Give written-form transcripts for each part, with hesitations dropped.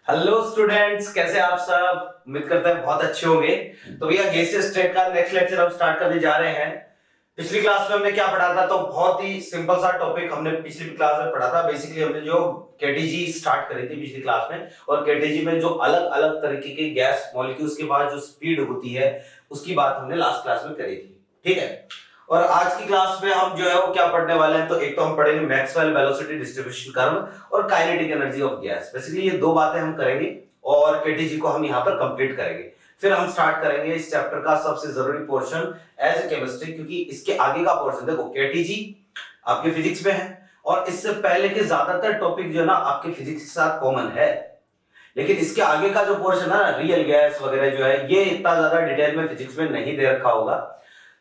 Hello students, कैसे आप सब? उम्मीद करते हैं बहुत अच्छे होंगे। तो भैया गैसियस स्टेट का नेक्स्ट लेक्चर हम स्टार्ट करने जा रहे हैं। पिछली क्लास में हमने क्या पढ़ा था? तो बहुत ही सिंपल सा टॉपिक हमने पिछली क्लास में पढ़ा था। बेसिकली हमने जो केटीजी स्टार्ट करी थी पिछली क्लास में, और केटीजी में जो अलग अलग तरीके के गैस मॉलिक्यूल्स के पास जो स्पीड होती है उसकी बात हमने लास्ट क्लास में करी थी। ठीक है, और आज की क्लास में हम जो है वो क्या पढ़ने वाले हैं? तो एक तो हम पढ़ेंगे मैक्सवेल वेलोसिटी डिस्ट्रीब्यूशन कर्व और kinetic energy of gas. Basically ये दो बातें हम करेंगे और केटीजी को हम यहाँ पर कंप्लीट करेंगे। फिर हम स्टार्ट करेंगे इस चैप्टर का सबसे जरूरी पोर्शन एज ए केमिस्ट्री, क्योंकि इसके आगे का पोर्शन देखो केटीजी आपके फिजिक्स में है और इससे पहले के ज्यादातर टॉपिक जो है ना आपके फिजिक्स के साथ कॉमन है, लेकिन इसके आगे का जो पोर्शन है ना रियल गैस वगैरह जो है ये इतना ज्यादा डिटेल में फिजिक्स में नहीं दे रखा होगा।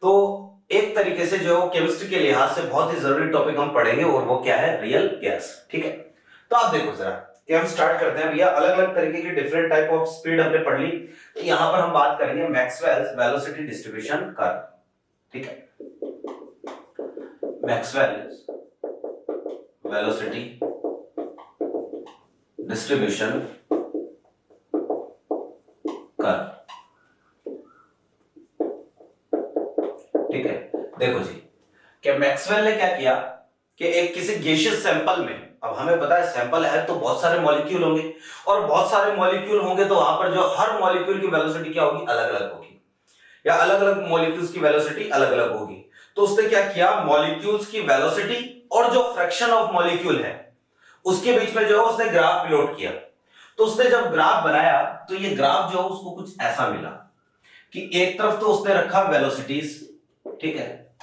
तो एक तरीके से जो केमिस्ट्री के लिहाज से बहुत ही जरूरी टॉपिक हम पढ़ेंगे और वो क्या है? Real gas. ठीक है, तो आप देखो जरा कि हम स्टार्ट करते हैं भैया। अलग अलग तरीके की डिफरेंट टाइप ऑफ स्पीड हमने पढ़ ली, तो यहां पर हम बात करेंगे मैक्सवेल्स वेलोसिटी डिस्ट्रीब्यूशन कर्व। ठीक है, मैक्सवेल्स वेलोसिटी डिस्ट्रीब्यूशन कर्व। ठीक है, देखो जी कि मैक्सवेल ने क्या किया कि एक किसी गैसियस सैंपल में, अब हमें पता है सैंपल है तो बहुत सारे मॉलिक्यूल होंगे, और बहुत सारे मॉलिक्यूल होंगे तो वहां पर जो हर मॉलिक्यूल की वेलोसिटी क्या होगी? अलग अलग होगी, या अलग अलग मॉलिक्यूल्स की वेलोसिटी अलग अलग होगी। तो उसने क्या किया? मॉलिक्यूल्स की वेलोसिटी और जो फ्रैक्शन ऑफ मॉलिक्यूल है उसके बीच में जो है उसने ग्राफ प्लॉट किया। तो उसने जब ग्राफ बनाया तो ये ग्राफ जो है उसको कुछ ऐसा मिला कि एक तरफ तो उसने रखा वेलोसिटीज, ठीक है,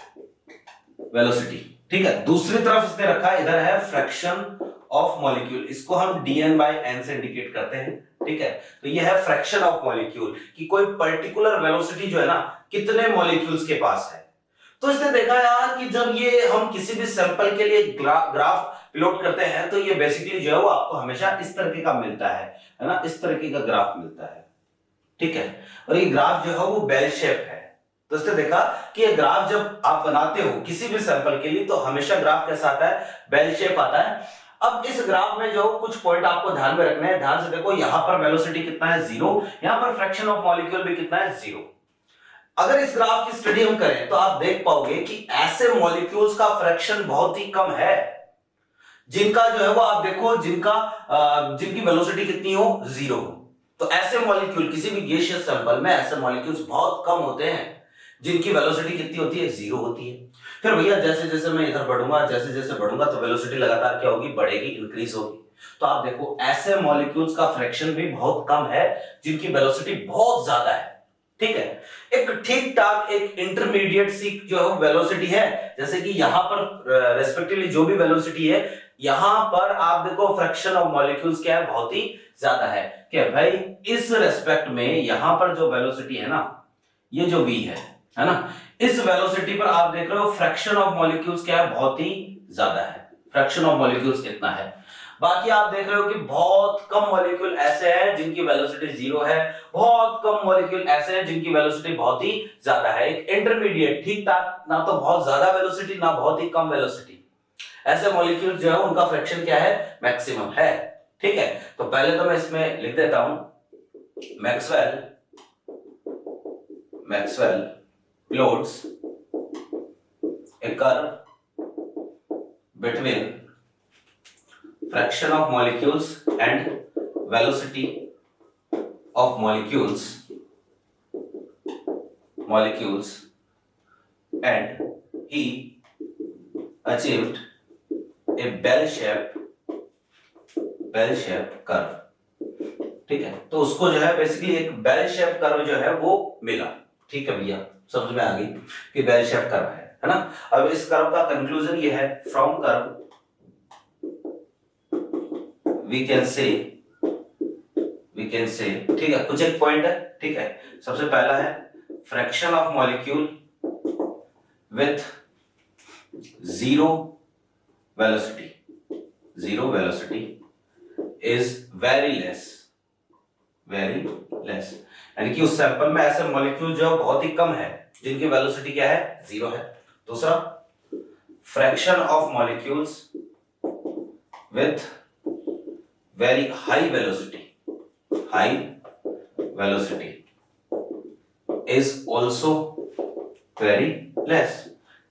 वेलोसिटी, ठीक है, दूसरी तरफ इसने रखा इधर है फ्रैक्शन ऑफ मॉलिक्यूल, इसको हम dn by n से इंडिकेट करते हैं। ठीक है, तो ये है फ्रैक्शन ऑफ मॉलिक्यूल कि कोई पर्टिकुलर वेलोसिटी जो है ना कितने मॉलिक्यूल्स के पास है। तो इसने देखा यार कि जब ये हम किसी भी सैंपल के लिए ग्राफ प्लॉट करते हैं तो ये बेसिकली जो है वो आपको हमेशा इस तरीके का मिलता है ना, इस तरीके का ग्राफ मिलता है। ठीक है, और ये ग्राफ जो है वो बेल शेप है। तो इसने देखा कि ये ग्राफ जब आप बनाते हो किसी भी सैंपल के लिए तो हमेशा ग्राफ कैसा आता है? बेल शेप आता है। अब इस ग्राफ में जो कुछ पॉइंट आपको ध्यान में रखना है, ध्यान से देखो, यहां पर वेलोसिटी कितना है? 0। यहां पर फ्रैक्शन ऑफ मॉलिक्यूल भी कितना है? 0। अगर इस ग्राफ की स्टडी हम करें तो आप देख पाओगे कि ऐसे मॉलिक्यूल्स का फ्रैक्शन बहुत ही कम है जिनका जो है वो आप देखो जिनकी वेलोसिटी कितनी हो? 0 हो। तो ऐसे मॉलिक्यूल किसी भी गैसियस सैंपल में ऐसे मॉलिक्यूल्स बहुत कम होते हैं जिनकी वेलोसिटी कितनी होती है? 0 होती है। फिर भैया जैसे जैसे मैं इधर बढ़ूंगा, जैसे जैसे बढ़ूंगा तो वेलोसिटी लगातार क्या होगी? बढ़ेगी, इंक्रीज होगी। तो आप देखो ऐसे मॉलिक्यूल्स का फ्रैक्शन भी बहुत कम है जिनकी वेलोसिटी बहुत ज्यादा है। ठीक है, एक ठीक ठाक एक इंटरमीडिएट सी जो है वेलोसिटी है, जैसे कि यहां पर रेस्पेक्टिवली जो भी वेलोसिटी है, यहां पर आप देखो फ्रैक्शन ऑफ मॉलिक्यूल्स क्या है? बहुत ही ज्यादा है। क्या भाई इस रेस्पेक्ट में यहां पर जो वेलोसिटी है ना, ये जो v है ना, इस वेलोसिटी पर आप देख रहे हो फ्रैक्शन ऑफ मॉलिक्यूल्स क्या है? बहुत ही ज्यादा है। फ्रैक्शन ऑफ मॉलिक्यूल्स कितना है? बाकी आप देख रहे हो कि बहुत कम मॉलिक्यूल ऐसे हैं जिनकी वेलोसिटी 0 है, बहुत कम मॉलिक्यूल ऐसे हैं जिनकी वेलोसिटी बहुत ही ज्यादा है। एक इंटरमीडिएट ठीक ठाक, ना तो बहुत ज्यादा वेलोसिटी ना बहुत ही कम वेलोसिटी, ऐसे मॉलिक्यूल जो है उनका फ्रैक्शन क्या है? मैक्सिमम है। ठीक है, तो पहले तो मैं इसमें लिख देता हूं Maxwell plots A curve between fraction of molecules and velocity of molecules and he achieved a bell shape curve। ठीक है, तो उसको जो है बेसिकली एक बेल शेप कर्व जो है वो मिला। ठीक है भैया, समझ में आ गई कि बेल शेप कर्व है ना। अब इस कर्व का कंक्लूजन ये है, from curve we can say, ठीक है, कुछ एक पॉइंट है। ठीक है, सबसे पहला है fraction of molecule with zero velocity is very less, यानी कि उस सैंपल में ऐसे मॉलिक्यूल जो बहुत ही कम है जिनकी वेलोसिटी क्या है? 0 है। दूसरा, fraction of molecules with very high velocity high velocity is also very less,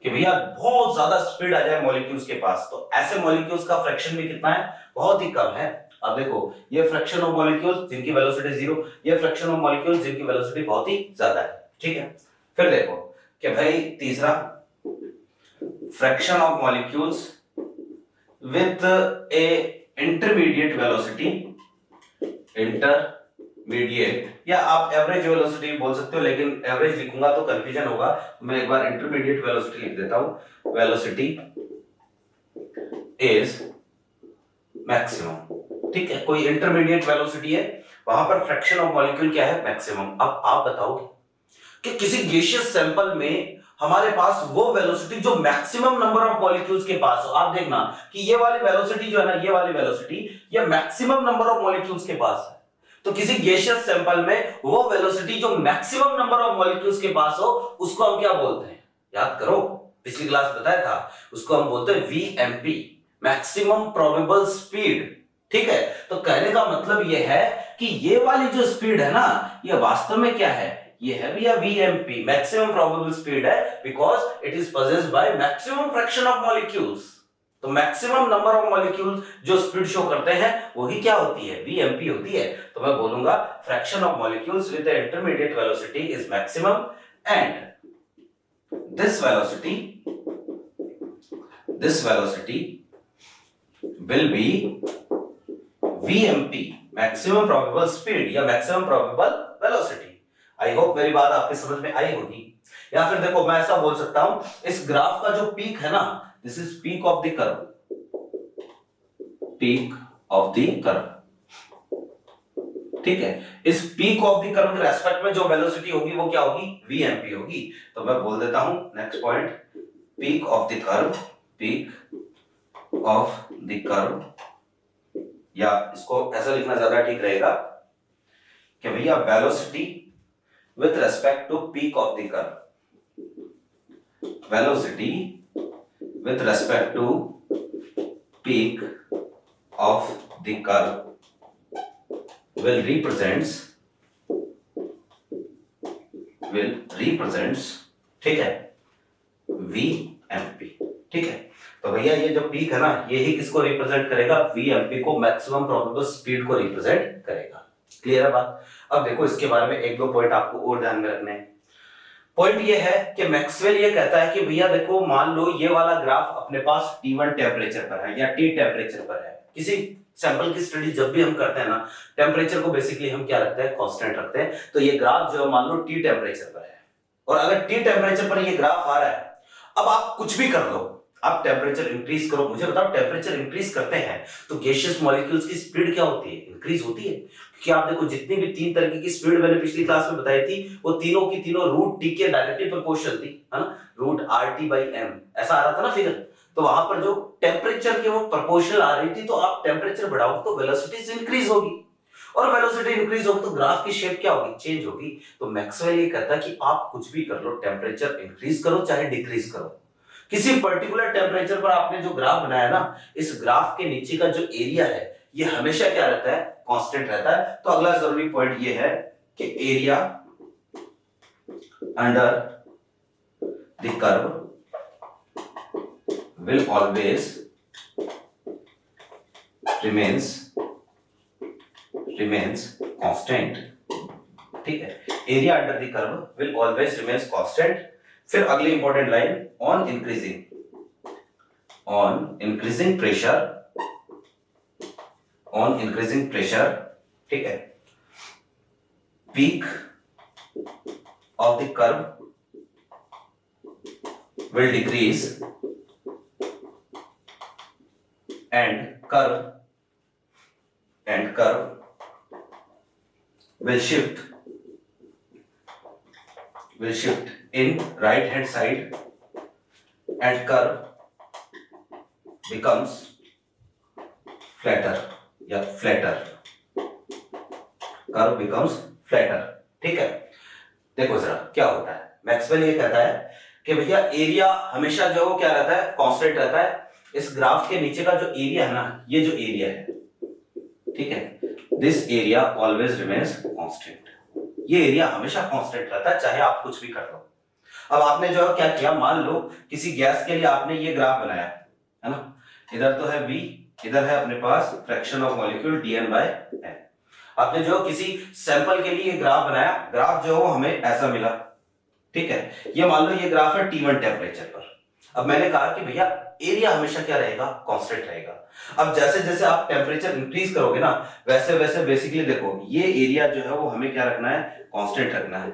कि भैया बहुत ज्यादा स्पीड आ जाए मॉलिक्यूल्स के पास तो ऐसे मॉलिक्यूल्स का फ्रैक्शन भी कितना है, बहुत ही कम है। अब देखो ये फ्रैक्शन ऑफ मॉलिक्यूल्स जिनकी वेलोसिटी 0, ये फ्रैक्शन ऑफ मॉलिक्यूल्स जिनकी वेलोसिटी बहुत ही ज्यादा है, ठीक है। फिर देखो कि भाई तीसरा, fraction of molecules with A intermediate velocity, intermediate या आप एवरेज वेलोसिटी बोल सकते हो, लेकिन एवरेज लिखूंगा तो कंफ्यूजन होगा, मैं एक बार इंटरमीडिएट वेलोसिटी लिख देता हूं। वेलोसिटी इज मैक्सिमम, ठीक है, कोई इंटरमीडिएट वेलोसिटी है, वहां पर फ्रैक्शन ऑफ मॉलिक्यूल क्या है, मैक्सिमम। अब आप बताओगे कि किसी गैसियस सैंपल में हमारे पास वो वेलोसिटी जो मैक्सिमम नंबर ऑफ मॉलिक्यूल्स के पास हो, आप देखना कि ये वाली वेलोसिटी जो है ना, ये वाली वेलोसिटी ये मैक्सिमम नंबर ऑफ मॉलिक्यूल्स के पास है। तो किसी गैसियस सैंपल में वो वेलोसिटी जो मैक्सिमम नंबर ऑफ मॉलिक्यूल्स के पास हो उसको हम क्या बोलते हैं, याद करो, पिछली क्लास बताया था, उसको हम बोलते हैं वीएमपी, मैक्सिमम प्रोबेबल स्पीड, ठीक है। तो कहने का मतलब ये है कि ये वाली जो स्पीड है ना, ये वास्तव में क्या है, ये है भैया वीएमपी, मैक्सिमम प्रोबेबल स्पीड है, because it is possessed by maximum fraction of molecules. तो मैक्सिमम नंबर ऑफ मॉलिक्यूल्स जो स्पीड शो करते हैं वही क्या होती है, वीएमपी होती है। तो मैं बोलूंगा fraction of molecules with intermediate velocity is maximum and this velocity will be VMP, maximum probable speed या maximum probable velocity. I hope मेरी बात आपके समझ में आई होगी। या फिर देखो मैं ऐसा बोल सकता हूं, इस ग्राफ का जो पीक है ना, this is peak of the curve, peak of the curve, ठीक है। इस पीक ऑफ द कर्व के रेस्पेक्ट में जो वेलोसिटी होगी वो क्या होगी, VMP होगी। तो मैं बोल देता हूं next point, peak of the curve, peak of the curve, या इसको ऐसा लिखना ज्यादा ठीक रहेगा कि भैया velocity with respect to peak of the curve, velocity with respect to peak of the curve will represents, ठीक है, VMP, ठीक है। तो भैया ये जो पीक है ना, ये ही किसको रिप्रेजेंट करेगा, VMP को, मैक्सिमम प्रोबेबल स्पीड को रिप्रेजेंट करेगा। क्लियर है बात। अब देखो इसके बारे में एक दो पॉइंट आपको और ध्यान में रखने हैं। पॉइंट ये है कि मैक्सवेल ये कहता है कि भैया देखो मान लो ये वाला ग्राफ अपने पास T1 टेम्परेचर पर है या T टेम्परेचर पर है। किसी सैंपल की स्टडी जब भी हम करते हैं ना, टेम्परेचर को बेसिकली हम क्या रखते हैं, कांस्टेंट रखते हैं। तो ये ग्राफ जो मान लो T टेम्परेचर पर है, और अगर T टेम्परेचर पर ये ग्राफ आ रहा है, अब आप कुछ भी कर लो, आप टेम्परेचर इंक्रीज करो, मुझे बताओ टेम्परेचर इंक्रीज करते हैं तो गैसियस मॉलिक्यूल्स की स्पीड क्या होती है, इंक्रीज होती है। क्योंकि आप देखो जितनी भी तीन तरीके की स्पीड मैंने पिछली क्लास में बताई थी, वो तीनों की तीनों रूट टी के डायरेक्टली प्रोपोर्शनल थी, है ना, रूट RT/m ऐसा आ रहा था ना फिगर। तो वहां पर जो टेम्परेचर के वो प्रोपोर्शनल आ रही थी, तो आप टेम्परेचर बढ़ाओ तो वेलोसिटी इंक्रीज होगी, और वेलोसिटी इंक्रीज होगी तो ग्राफ की शेप क्या होगी, चेंज होगी। तो मैक्सवेल ये कहता है कि आप कुछ भी कर लो, टेम्परेचर इंक्रीज करो चाहे डिक्रीज करो, किसी पर्टिकुलर टेम्परेचर पर आपने जो ग्राफ बनाया ना, इस ग्राफ के नीचे का जो एरिया है ये हमेशा क्या रहता है, कांस्टेंट रहता है। तो अगला जरूरी पॉइंट ये है कि area under the curve will always remains constant, ठीक है। Area under the curve will always remains constant. फिर अगली important line, on increasing pressure, ठीक है, peak of the curve will decrease and curve will shift in right hand side and curve becomes flatter या flatter, curve becomes flatter, ठीक है। देखो जरा क्या होता है, मैक्सवेल ये कहता है कि भैया एरिया हमेशा जो क्या रहता है, कांस्टेंट रहता है। इस ग्राफ के नीचे का जो एरिया है ना, ये जो एरिया है, ठीक है, this area always remains constant. ये एरिया हमेशा कांस्टेंट रहता है चाहे आप कुछ भी कर लो। अब आपने जो है क्या किया, मान लो किसी गैस के लिए आपने ये ग्राफ बनाया है ना, इधर तो है v, इधर है अपने पास फ्रैक्शन ऑफ मॉलिक्यूल dn/n। आपने जो किसी सैंपल के लिए ग्राफ बनाया, ग्राफ जो हमें ऐसा मिला, ठीक है। ये मान लो ये ग्राफ है T1 टेम्परेचर पर। अब मैंने कहा कि भैया एरिया हमेशा क्या रहेगा, कांस्टेंट रहेगा। अब जैसे जैसे आप टेम्परेचर इंक्रीज करोगे ना, वैसे वैसे बेसिकली देखो ये एरिया जो है वो हमें क्या रखना है, कांस्टेंट रखना है।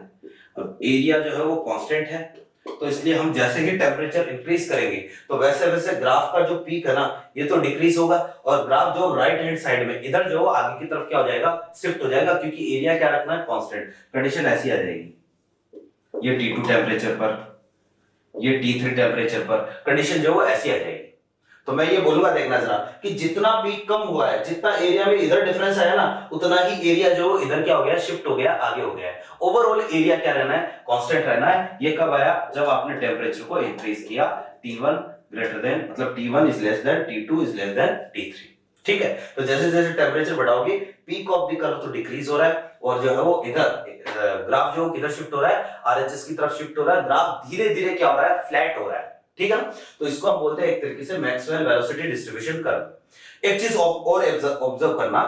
अब एरिया जो है वो कांस्टेंट है, तो इसलिए हम जैसे ही टेम्परेचर इंक्रीज करेंगे तो वैसे वैसे ग्राफ का जो पीक है ना ये तो डिक्रीज होगा, और ग्राफ जो राइट हैंड साइड में इधर जो आगे की तरफ क्या हो जाएगा, शिफ्ट हो जाएगा, क्योंकि एरिया क्या रखना है, कांस्टेंट। कंडीशन ऐसी आ जाएगी, ये T2 टेम्परेचर पर, ये T3 टेम्परेचर पर, कंडीशन जो है ऐसी आ जाएगी। तो मैं ये बोलूंगा, देखना जरा कि जितना पीक कम हुआ है, जितना एरिया में इधर डिफरेंस आया ना, उतना ही एरिया जो इधर क्या हो गया, शिफ्ट हो गया, आगे हो गया है। ओवरऑल एरिया क्या रहना है, कांस्टेंट रहना है। ये कब आया, जब आपने टेम्परेचर को इंक्रीज किया, T1 ग्रेटर देन, मतलब T1 is less than, T2 is less than T3, ठीक है। तो जैसे जैसे टेम्परेचर बढ़ाओगे, पीक ऑफ द कर्व तो डिक्रीज हो रहा है, और जो है वो इधर ग्राफ जो किधर शिफ्ट हो रहा है, आरएचएस की तरफ शिफ्ट हो रहा है। ग्राफ धीरे धीरे क्या हो रहा है, फ्लैट हो रहा है, ठीक है ना। तो इसको हम बोलते हैं एक तरीके से मैक्सवेल वेलोसिटी डिस्ट्रीब्यूशन कर्व। एक चीज और ऑब्जर्व करना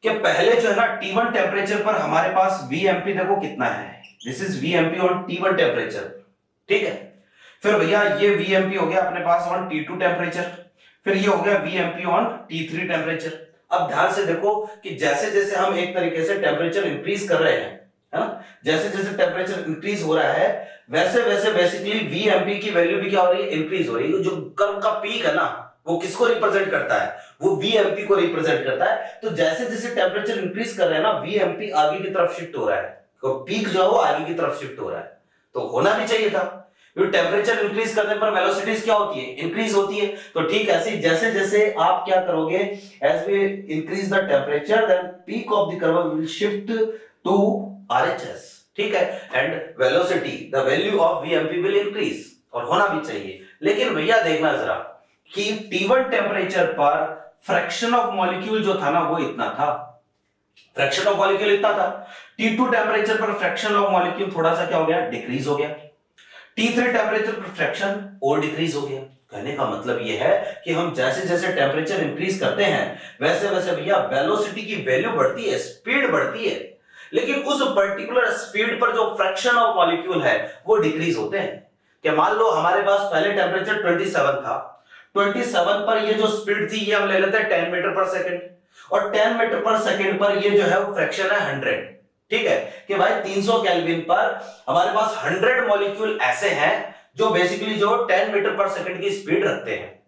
कि पहले जो है ना T1 टेम्परेचर पर हमारे पास Vmp देखो कितना है, this is Vmp on T1 temperature, ठीक है। फिर भैया ये Vmp हो गया अपने पास ऑन T2 टेम्परेचर, फिर ये हो गया Vmp ऑन T3 टेम्परेचर। अब ध्यान से देखो कि जैसे जैसे हम एक तरीके से टेम्परेचर इंक्रीज कर रहे हैं, है ना, जैसे जैसे टेम्परेचर इंक्रीज हो रहा है, वैसे वैसे बेसिकली Vmp की वैल्यू भी क्या हो रही है, इंक्रीज हो रही है। जो कर्व का पीक है ना, वो किसको रिप्रेजेंट करता है, वो Vmp को रिप्रेजेंट करता है। तो जैसे जैसे टेम्परेचर इंक्रीज कर रहे हैं ना, Vmp आगे की तरफ शिफ्ट हो रहा है, तो पीक जो है वो आगे की तरफ शिफ्ट हो रहा है। तो होना भी चाहिए था, टेम्परेचर इंक्रीज करने पर वेलोसिटीज क्या होती है, इंक्रीज होती है। तो ठीक ऐसे जैसे जैसे आप क्या करोगे, as we increase the temperature, then peak of the curve will shift to RHS, ठीक है, and velocity, the value of Vmp will increase, और होना भी चाहिए। लेकिन भैया देखना जरा कि T1 टेम्परेचर पर फ्रैक्शन ऑफ मॉलिक्यूल जो था ना वो इतना था, फ्रैक्शन ऑफ मॉलिक्यूल इतना था। T2 टेम्परेचर पर फ्रैक्शन ऑफ मॉलिक्यूल थोड़ा सा क्या हो गया, डिक्रीज हो गया। T3 टेम्परेचर पर फ्रैक्शन और डिक्रीज हो गया। कहने का मतलब यह है कि हम जैसे जैसे टेम्परेचर इंक्रीज करते हैं, वैसे वैसे भैया वेलोसिटी की वैल्यू बढ़ती है, स्पीड बढ़ती है, लेकिन उस पर्टिकुलर स्पीड पर जो फ्रैक्शन ऑफ मॉलिक्यूल है वो डिक्रीज होते हैं। क्या मान लो हमारे पास पहले टेम्परेचर 27 था, 27 पर ये जो स्पीड थी ये हम ले लेते हैं 10 मीटर पर सेकेंड, और 10 मीटर पर सेकेंड पर ये जो है वो फ्रैक्शन है 100, ठीक है। कि भाई 300 केल्विन पर हमारे पास 100 मॉलिक्यूल ऐसे हैं जो बेसिकली जो 10 मीटर पर सेकंड की स्पीड रखते हैं।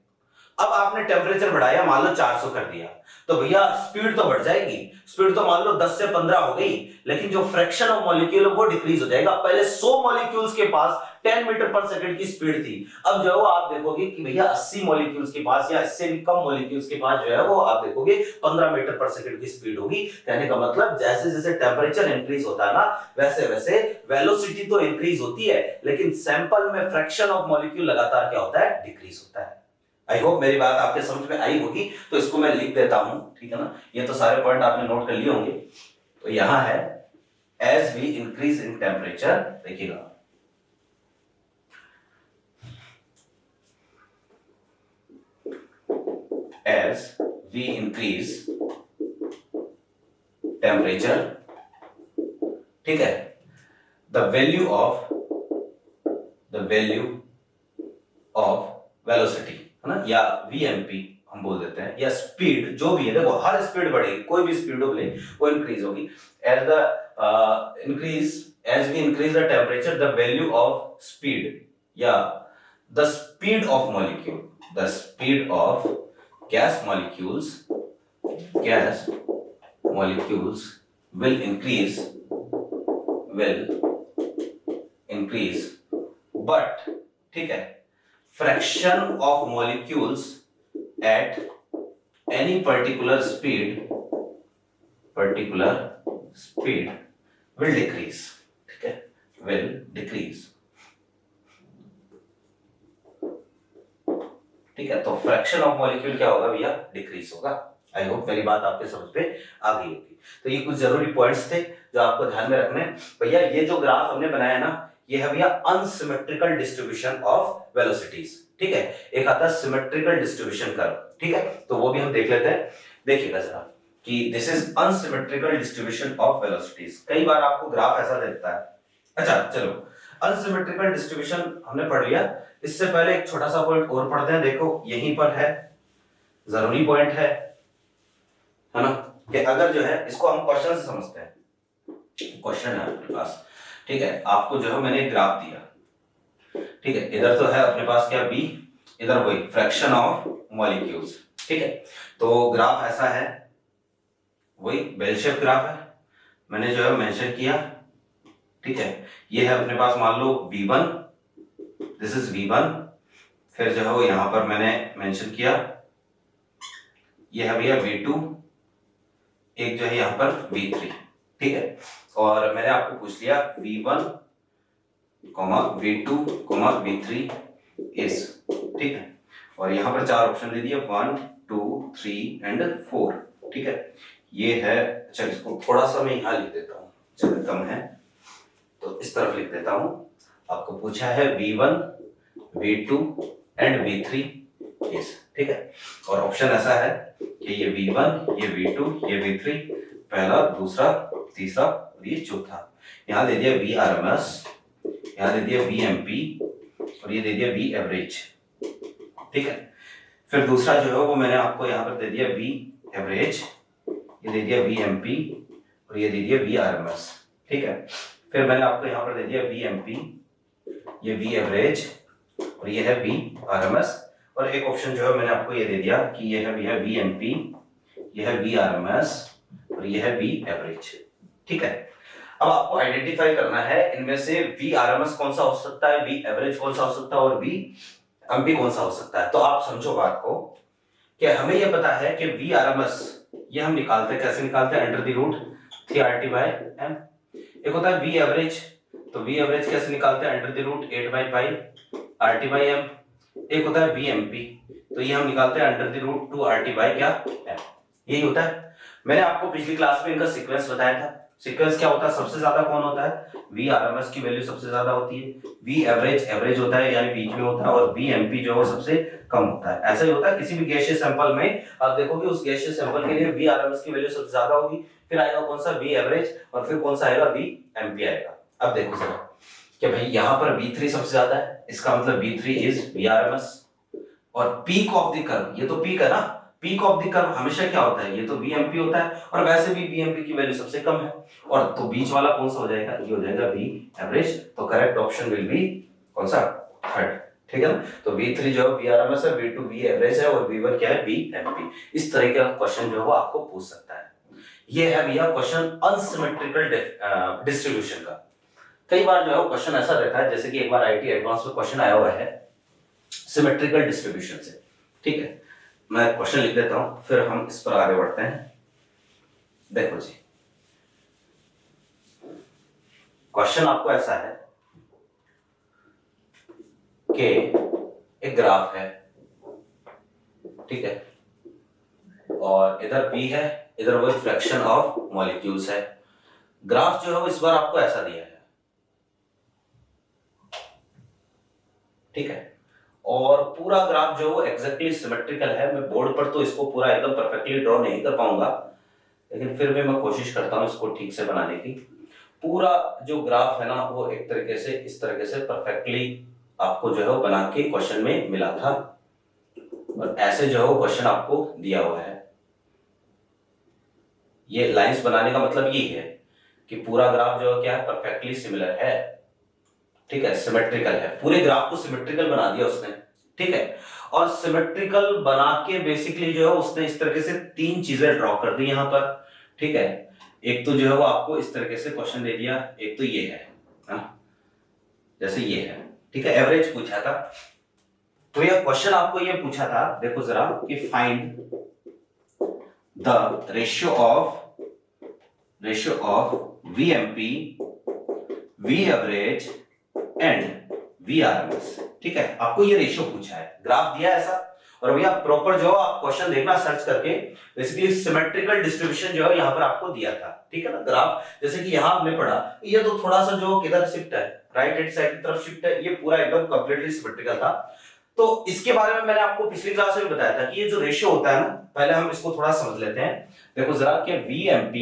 अब आपने टेम्परेचर बढ़ाया, मान लो 400 कर दिया, तो भैया स्पीड तो बढ़ जाएगी, स्पीड तो मान लो 10 से 15 हो गई, लेकिन जो फ्रैक्शन ऑफ मॉलिक्यूल है वो डिक्रीज हो जाएगा। पहले 100 मॉलिक्यूल्स के पास 10 मीटर पर सेकंड की स्पीड थी, अब जो है आप देखोगे कि भैया 80 मॉलिक्यूल्स के पास या इससे भी कम मॉलिक्यूल्स के पास जो है वो आप देखोगे 15 मीटर पर सेकंड की स्पीड होगी। कहने का मतलब जैसे जैसे टेम्परेचर इंक्रीज होता है ना, वैसे वैसे वेलोसिटी तो इंक्रीज होती है, लेकिन सैंपल में फ्रैक्शन ऑफ मॉलिक्यूल लगातार क्या होता है, डिक्रीज होता है। आई होप मेरी बात आपके समझ में आई होगी, तो इसको मैं लिख देता हूं, ठीक है ना। ये तो सारे पॉइंट आपने नोट कर लिए होंगे। तो यहां है as we increase in temperature, देखिएगा as we increase temperature, ठीक है, the value of velocity है ना, या Vmp हम बोल देते हैं, या स्पीड जो भी है, देखो हर स्पीड बढ़ेगी, कोई भी स्पीड हो ले वो इंक्रीज होगी। as we increase the temperature, the value of speed, या the speed of molecule, the speed of gas molecules will increase, but ठीक है, fraction of molecules at any particular speed will decrease, ठीक है, will decrease, ठीक है। तो fraction of molecule क्या होगा भैया, डिक्रीज होगा। आई होप मेरी बात आपके समझ पे आ गई होगी। तो ये कुछ जरूरी पॉइंट्स थे जो आपको ध्यान में रखने हैं। भैया ये जो ग्राफ हमने बनाया ना, ये है भैया अनसिमेट्रिकल डिस्ट्रीब्यूशन ऑफ वेलोसिटीज, ठीक है। एक आता है सिमेट्रिकल डिस्ट्रीब्यूशन कर्व, ठीक है, तो वो भी हम देख लेते हैं। देखिएगा जरा कि this is unsymmetrical distribution of velocities. कई बार आपको ग्राफ ऐसा दिखता है। अच्छा चलो, अनसिमेट्रिकल डिस्ट्रीब्यूशन हमने पढ़ लिया। इससे पहले एक छोटा सा पॉइंट और पढ़ते हैं। देखो यहीं पर है, जरूरी पॉइंट है ना, कि अगर जो है इसको हम क्वेश्चन से समझते हैं। क्वेश्चन है आपके पास, ठीक है, आपको जो है मैंने एक ग्राफ दिया, ठीक है, इधर तो है अपने पास क्या v, इधर वही फ्रैक्शन ऑफ मॉलिक्यूल्स, ठीक है। तो ग्राफ ऐसा है, वही बेल शेप ग्राफ है, मैंने जो है मेंशन किया, ठीक है। ये है अपने पास मान लो v1, दिस इज v1, फिर जो है वो यहां पर मैंने मेंशन किया, ये है भैया v2, एक जो है यहां पर v3, ठीक है। और मैंने आपको पूछ लिया v1, v2, v3 इज, ठीक है। और यहां पर चार ऑप्शन दे दिए 1, 2, 3 एंड 4, ठीक है। ये है, चल इसको थोड़ा सा मैं यहां लिख देता हूं, जगह कम है तो इस तरफ लिख देता हूं। आपको पूछा है v1, v2 and v3 is, ठीक है। और ऑप्शन ऐसा है कि ये v1, ये v2, ये v3, पहला, दूसरा, तीसरा और ये चौथा। यहां दे दिया Vrms, यहां दे दिया Vmp और ये दे दिया V एवरेज, ठीक है। फिर दूसरा जो है वो मैंने आपको यहाँ पर दे दिया V एवरेज, ये दे दिया Vmp और ये दे दिया Vrms, ठीक है। फिर मैंने आपको यहाँ पर दे दिया Vmp, ये V एवरेज और ये है Vrms, और एक ऑप्शन जो है मैंने आपको ये दे दिया कि ये है Vmp, ये है Vrms और ये है V एवरेज, ठीक है। अब आपको आइडेंटिफाई करना है इनमें से Vrms कौन सा हो सकता है, V एवरेज कौन सा हो सकता है और Vmp कौन सा हो सकता है। तो आप समझो बात को कि हमें यह पता है कि Vrms ये हम निकालते, कैसे निकालते हैं, अंडर द रूट 3RT/m। एक होता है V एवरेज, तो V एवरेज कैसे निकालते हैं, अंडर द रूट 8/π/RT/m। एक होता है Vmp, तो ये हम निकालते हैं अंडर द रूट 2RT/m। यही होता है। मैंने आपको पिछली क्लास में इनका सीक्वेंस बताया था। सीक्वेंस क्या होता है, सबसे ज्यादा कौन होता है, Vrms की वैल्यू सबसे ज्यादा होती है, V एवरेज होता है यानी बीच में होता है, और Vmp जो है सबसे कम होता है। ऐसा ही होता है किसी भी गैसीय सैंपल में, आप देखोगे उस गैसीय सैंपल के लिए Vrms की वैल्यू सबसे ज्यादा होगी, फिर आएगा कौन सा, V एवरेज, और फिर कौन सा आएगा, Vmp आएगा। अब देखो जरा कि भाई यहाँ पर V3 सबसे ज्यादा है, इसका मतलब V3 इज Vrms। और पीक ऑफ द कर्व, ये तो पीक है ना, पीक ऑफ द कर्व हमेशा क्या होता है, ये तो Vmp होता है, और वैसे भी Vmp की वैल्यू सबसे कम है, और तो बीच वाला कौन सा हो जाएगा, ये हो जाएगा V एवरेज। तो करेक्ट ऑप्शन विल बी कौन सा, थर्ड, ठीक है ना। तो V3 जो है Vrms है, V2 V एवरेज है, और V1 क्या है, Vmp। इस तरह का क्वेश्चन जो है वो आपको पूछ सकता है। ये है भैया क्वेश्चन अनसिमेट्रिकल डिस्ट्रीब्यूशन का। कई बार जो है क्वेश्चन ऐसा रहता है, जैसे कि एक बार आईटी एडवांस में क्वेश्चन आया हुआ है सिमेट्रिकल डिस्ट्रीब्यूशन से, ठीक है। मैं क्वेश्चन लिख देता हूं, फिर हम इस पर आगे बढ़ते हैं। देखो जी, क्वेश्चन आपको ऐसा है कि एक ग्राफ है, ठीक है, और इधर P है, इधर वो फ्रैक्शन ऑफ मॉलिक्यूल्स है। ग्राफ जो है वो इस बार आपको ऐसा दिया है, ठीक है, और पूरा ग्राफ जो है एग्जैक्टली सिमेट्रिकल है। मैं बोर्ड पर तो इसको पूरा एकदम परफेक्टली ड्रॉ नहीं कर पाऊंगा, लेकिन फिर भी मैं कोशिश करता हूं इसको ठीक से बनाने की। पूरा जो ग्राफ है ना वो एक तरीके से इस तरीके से परफेक्टली आपको जो है बना के क्वेश्चन में मिला था, और ऐसे जो है वो क्वेश्चन आपको दिया हुआ है। ये लाइंस बनाने का मतलब ये है कि पूरा ग्राफ जो है क्या है, परफेक्टली सिमिलर है, ठीक है, सिमेट्रिकल है। पूरे ग्राफ को सिमेट्रिकल बना दिया उसने, ठीक है। और सिमेट्रिकल बना के बेसिकली जो है उसने इस तरीके से तीन चीजें ड्रॉ कर दी यहां पर, ठीक है। एक तो जो है वो आपको इस तरीके से क्वेश्चन दे दिया, एक तो ये है ना, जैसे ये है, ठीक है, एवरेज पूछा था। तो ये क्वेश्चन आपको ये पूछा था, देखो जरा, कि find the ratio of Vmp, V average and Vrms, ठीक है। आपको ये रेशियो पूछा है, ग्राफ दिया ऐसा, और भैया प्रॉपर जो आप क्वेश्चन देखना सर्च करके, बेसिकली सिमेट्रिकल डिस्ट्रीब्यूशन जो है यहाँ पर आपको दिया था, ठीक है ना। ग्राफ जैसे कि यहाँ हमने पढ़ा, ये तो थोड़ा सा जो किधर शिफ्ट है, राइट हैंड साइड की तरफ शिफ्ट है, ये पूरा एकदम कंप्लीटली सिमेट्रिकल था। तो इसके बारे में मैंने आपको पिछली क्लास में बताया था कि ये जो रेशियो होता है ना, पहले हम इसको थोड़ा समझ लेते हैं। देखो जरा कि VMP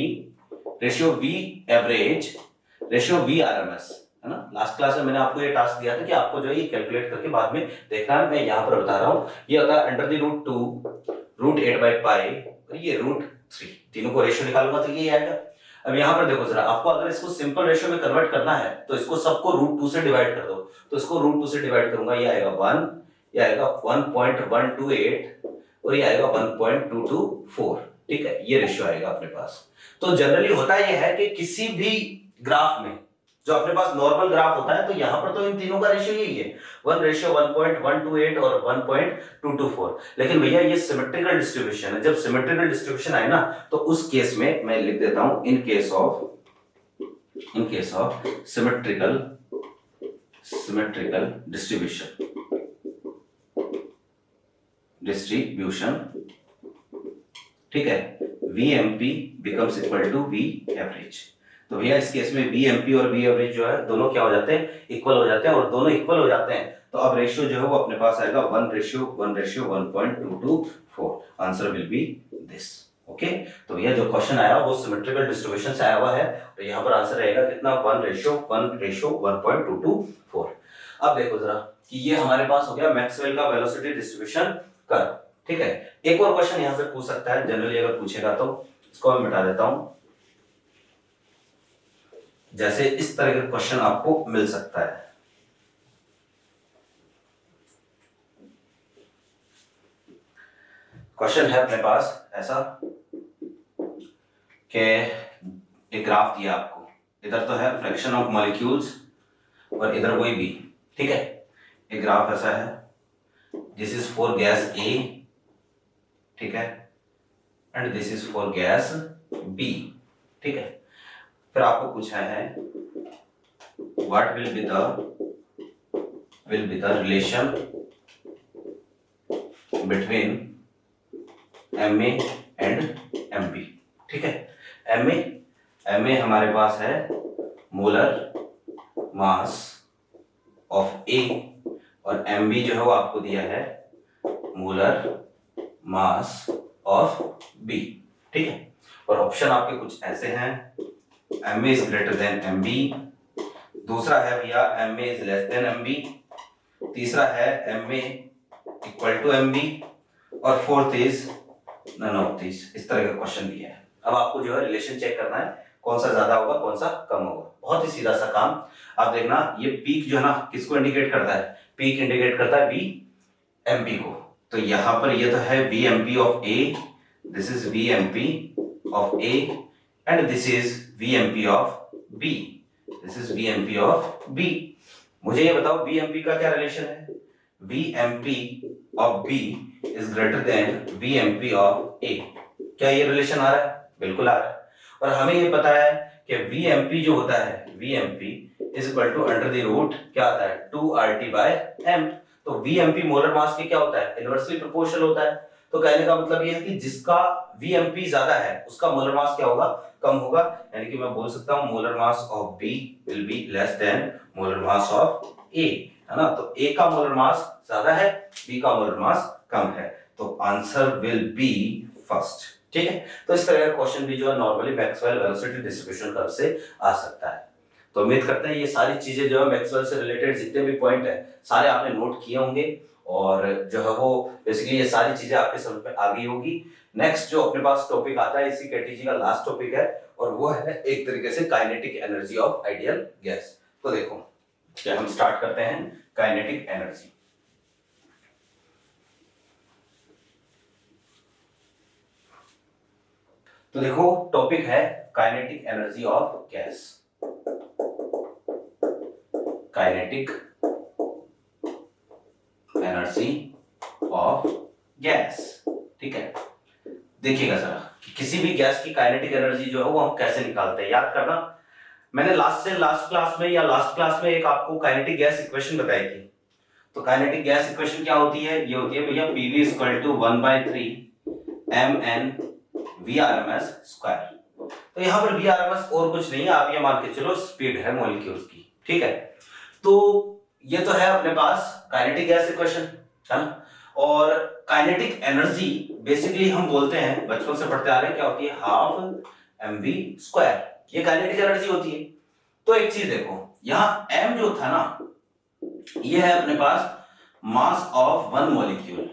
ratio V average ratio V RMS, है ना। लास्ट क्लास में मैंने आपको ये टास्क दिया था कि आपको जो है ये कैलकुलेट करके बाद में देखना है। मैं यहाँ पर बता रहा हूँ, ये होता है अंडर द रूट 2 रूट 8/पाई और ये रूट 3, तीनों को रेशियो निकालूंगा तो ये आएगा। अब यहाँ पर देखो जरा, आपको अगर इसको सिंपल रेशियो में कन्वर्ट करना है तो इसको सबको रूट 2 से डिवाइड कर दो, तो इसको रूट 2 से डिवाइड करूंगा, ये आएगा 1, ये आएगा 1.128 और ये आएगा 1.224, ठीक है, ये रेशियो आएगा अपने पास। तो जनरली होता यह है कि किसी भी ग्राफ में जो अपने पास नॉर्मल ग्राफ होता है, तो यहाँ पर तो इन तीनों का रेशियो यही है, 1:1.128 और 1.224। लेकिन भैया ये सिमेट्रिकल डिस्ट्रीब्यूशन है, जब सिमेट्रिकल डिस्ट्रीब्यूशन आए ना तो उस केस में मैं लिख देता हूं in case of symmetrical distribution, ठीक है, VMP becomes equal to V average। तो भैया इस केस में VMP और V एवरेज जो है दोनों क्या हो जाते हैं, इक्वल हो जाते हैं, और दोनों इक्वल हो जाते हैं तो अब रेशियो जो है वो अपने पास आएगा 1:1:1.224। Answer will be this, okay. तो भैया जो क्वेश्चन आया वो सिमेट्रिकल डिस्ट्रीब्यूशन से आया हुआ है, तो यहाँ पर आंसर रहेगा कितना, 1:1:1.224। अब देखो जरा कि ये हमारे पास हो गया मैक्सवेल का वेलोसिटी डिस्ट्रीब्यूशन कर्व, ठीक है। एक और क्वेश्चन यहां से पूछ सकता है, जनरली अगर पूछेगा तो इसको मैं मिटा देता हूं, जैसे इस तरह का क्वेश्चन आपको मिल सकता है। क्वेश्चन है अपने पास ऐसा कि एक ग्राफ दिया आपको, इधर तो है फ्रैक्शन ऑफ मॉलिक्यूल्स और इधर कोई भी, ठीक है। एक ग्राफ ऐसा है, this is for gas A, ठीक है, and this is for gas B, ठीक है। फिर आपको पूछा है what will be the relation between MA and MB, ठीक है। MA हमारे पास है मोलर मास ऑफ A और MB जो है वो आपको दिया है मोलर मास ऑफ B, ठीक है। और ऑप्शन आपके कुछ ऐसे हैं, MA is greater than MB, दूसरा है भैया MA is less than MB, तीसरा है MA इक्वल टू MB, और fourth is none of this. इस तरह का क्वेश्चन दिया है। अब आपको जो है रिलेशन चेक करना है, कौन सा ज्यादा होगा कौन सा कम होगा। बहुत ही सीधा सा काम। आप देखना ये पीक जो है ना किसको इंडिकेट करता है, पीक इंडिकेट करता है VMP को। तो यहाँ पर ये तो है VMP of A, this is VMP of A and this is VMP of B, this is VMP of B। मुझे ये बताओ VMP का क्या रिलेशन है, VMP of B is greater then VMP of A। क्या ये रिलेशन आ रहा है? बिल्कुल आ रहा है। और हमें ये पता है कि VMP जो होता है, VMP is equal to under the root क्या आता है 2RT/m। तो VMP मोलर मास के क्या होता है, इनवर्सली प्रोपोर्शनल होता है। तो कहने का मतलब ये है कि जिसका VMP ज्यादा है उसका मोलर मास क्या होगा, कम होगा। यानी कि मैं बोल सकता हूं molar mass of B will be less than molar mass of A, है ना। तो A का मोलर मास ज्यादा है, B का मोलर मास कम है, तो आंसर विल बी फर्स्ट, ठीक है। तो इस तरह का क्वेश्चन भी जो है normally Maxwell velocity distribution curve से आ सकता है। तो उम्मीद करते हैं ये सारी चीजें जो है मैक्सवेल से रिलेटेड जितने भी पॉइंट है सारे आपने नोट किए होंगे, और जो है वो बेसिकली ये सारी चीजें आपके समझ में आ गई होगी। नेक्स्ट जो अपने पास टॉपिक आता है इसी कैटेगरी का लास्ट टॉपिक है, और वो है एक तरीके से kinetic energy of ideal gas. तो देखो क्या हम स्टार्ट करते हैं काइनेटिक एनर्जी। तो देखो टॉपिक है kinetic energy of gas, kinetic energy of gas, ठीक है। देखिएगा जरा कि किसी भी गैस की काइनेटिक एनर्जी जो है वो हम कैसे निकालते हैं। याद करना मैंने लास्ट क्लास में एक आपको काइनेटिक गैस इक्वेशन बताई थी। तो काइनेटिक गैस इक्वेशन क्या होती है, ये होती है भैया PV equal to 1/3 mn VRMS square. तो यहाँ पर VRMS और कुछ नहीं है, आप ये मान के चलो स्पीड है मॉलिक्यूल्स की, ठीक है। तो ये तो है अपने पास काइनेटिक गैस इक्वेशन, है ना। और काइनेटिक एनर्जी बेसिकली हम बोलते हैं, बचपन से पढ़ते आ रहे हैं, क्या होती है, हाफ mv स्क्वायर, ये काइनेटिक एनर्जी होती है। तो एक चीज देखो, यहाँ m जो था ना, ये है अपने पास मास ऑफ वन मॉलिक्यूल,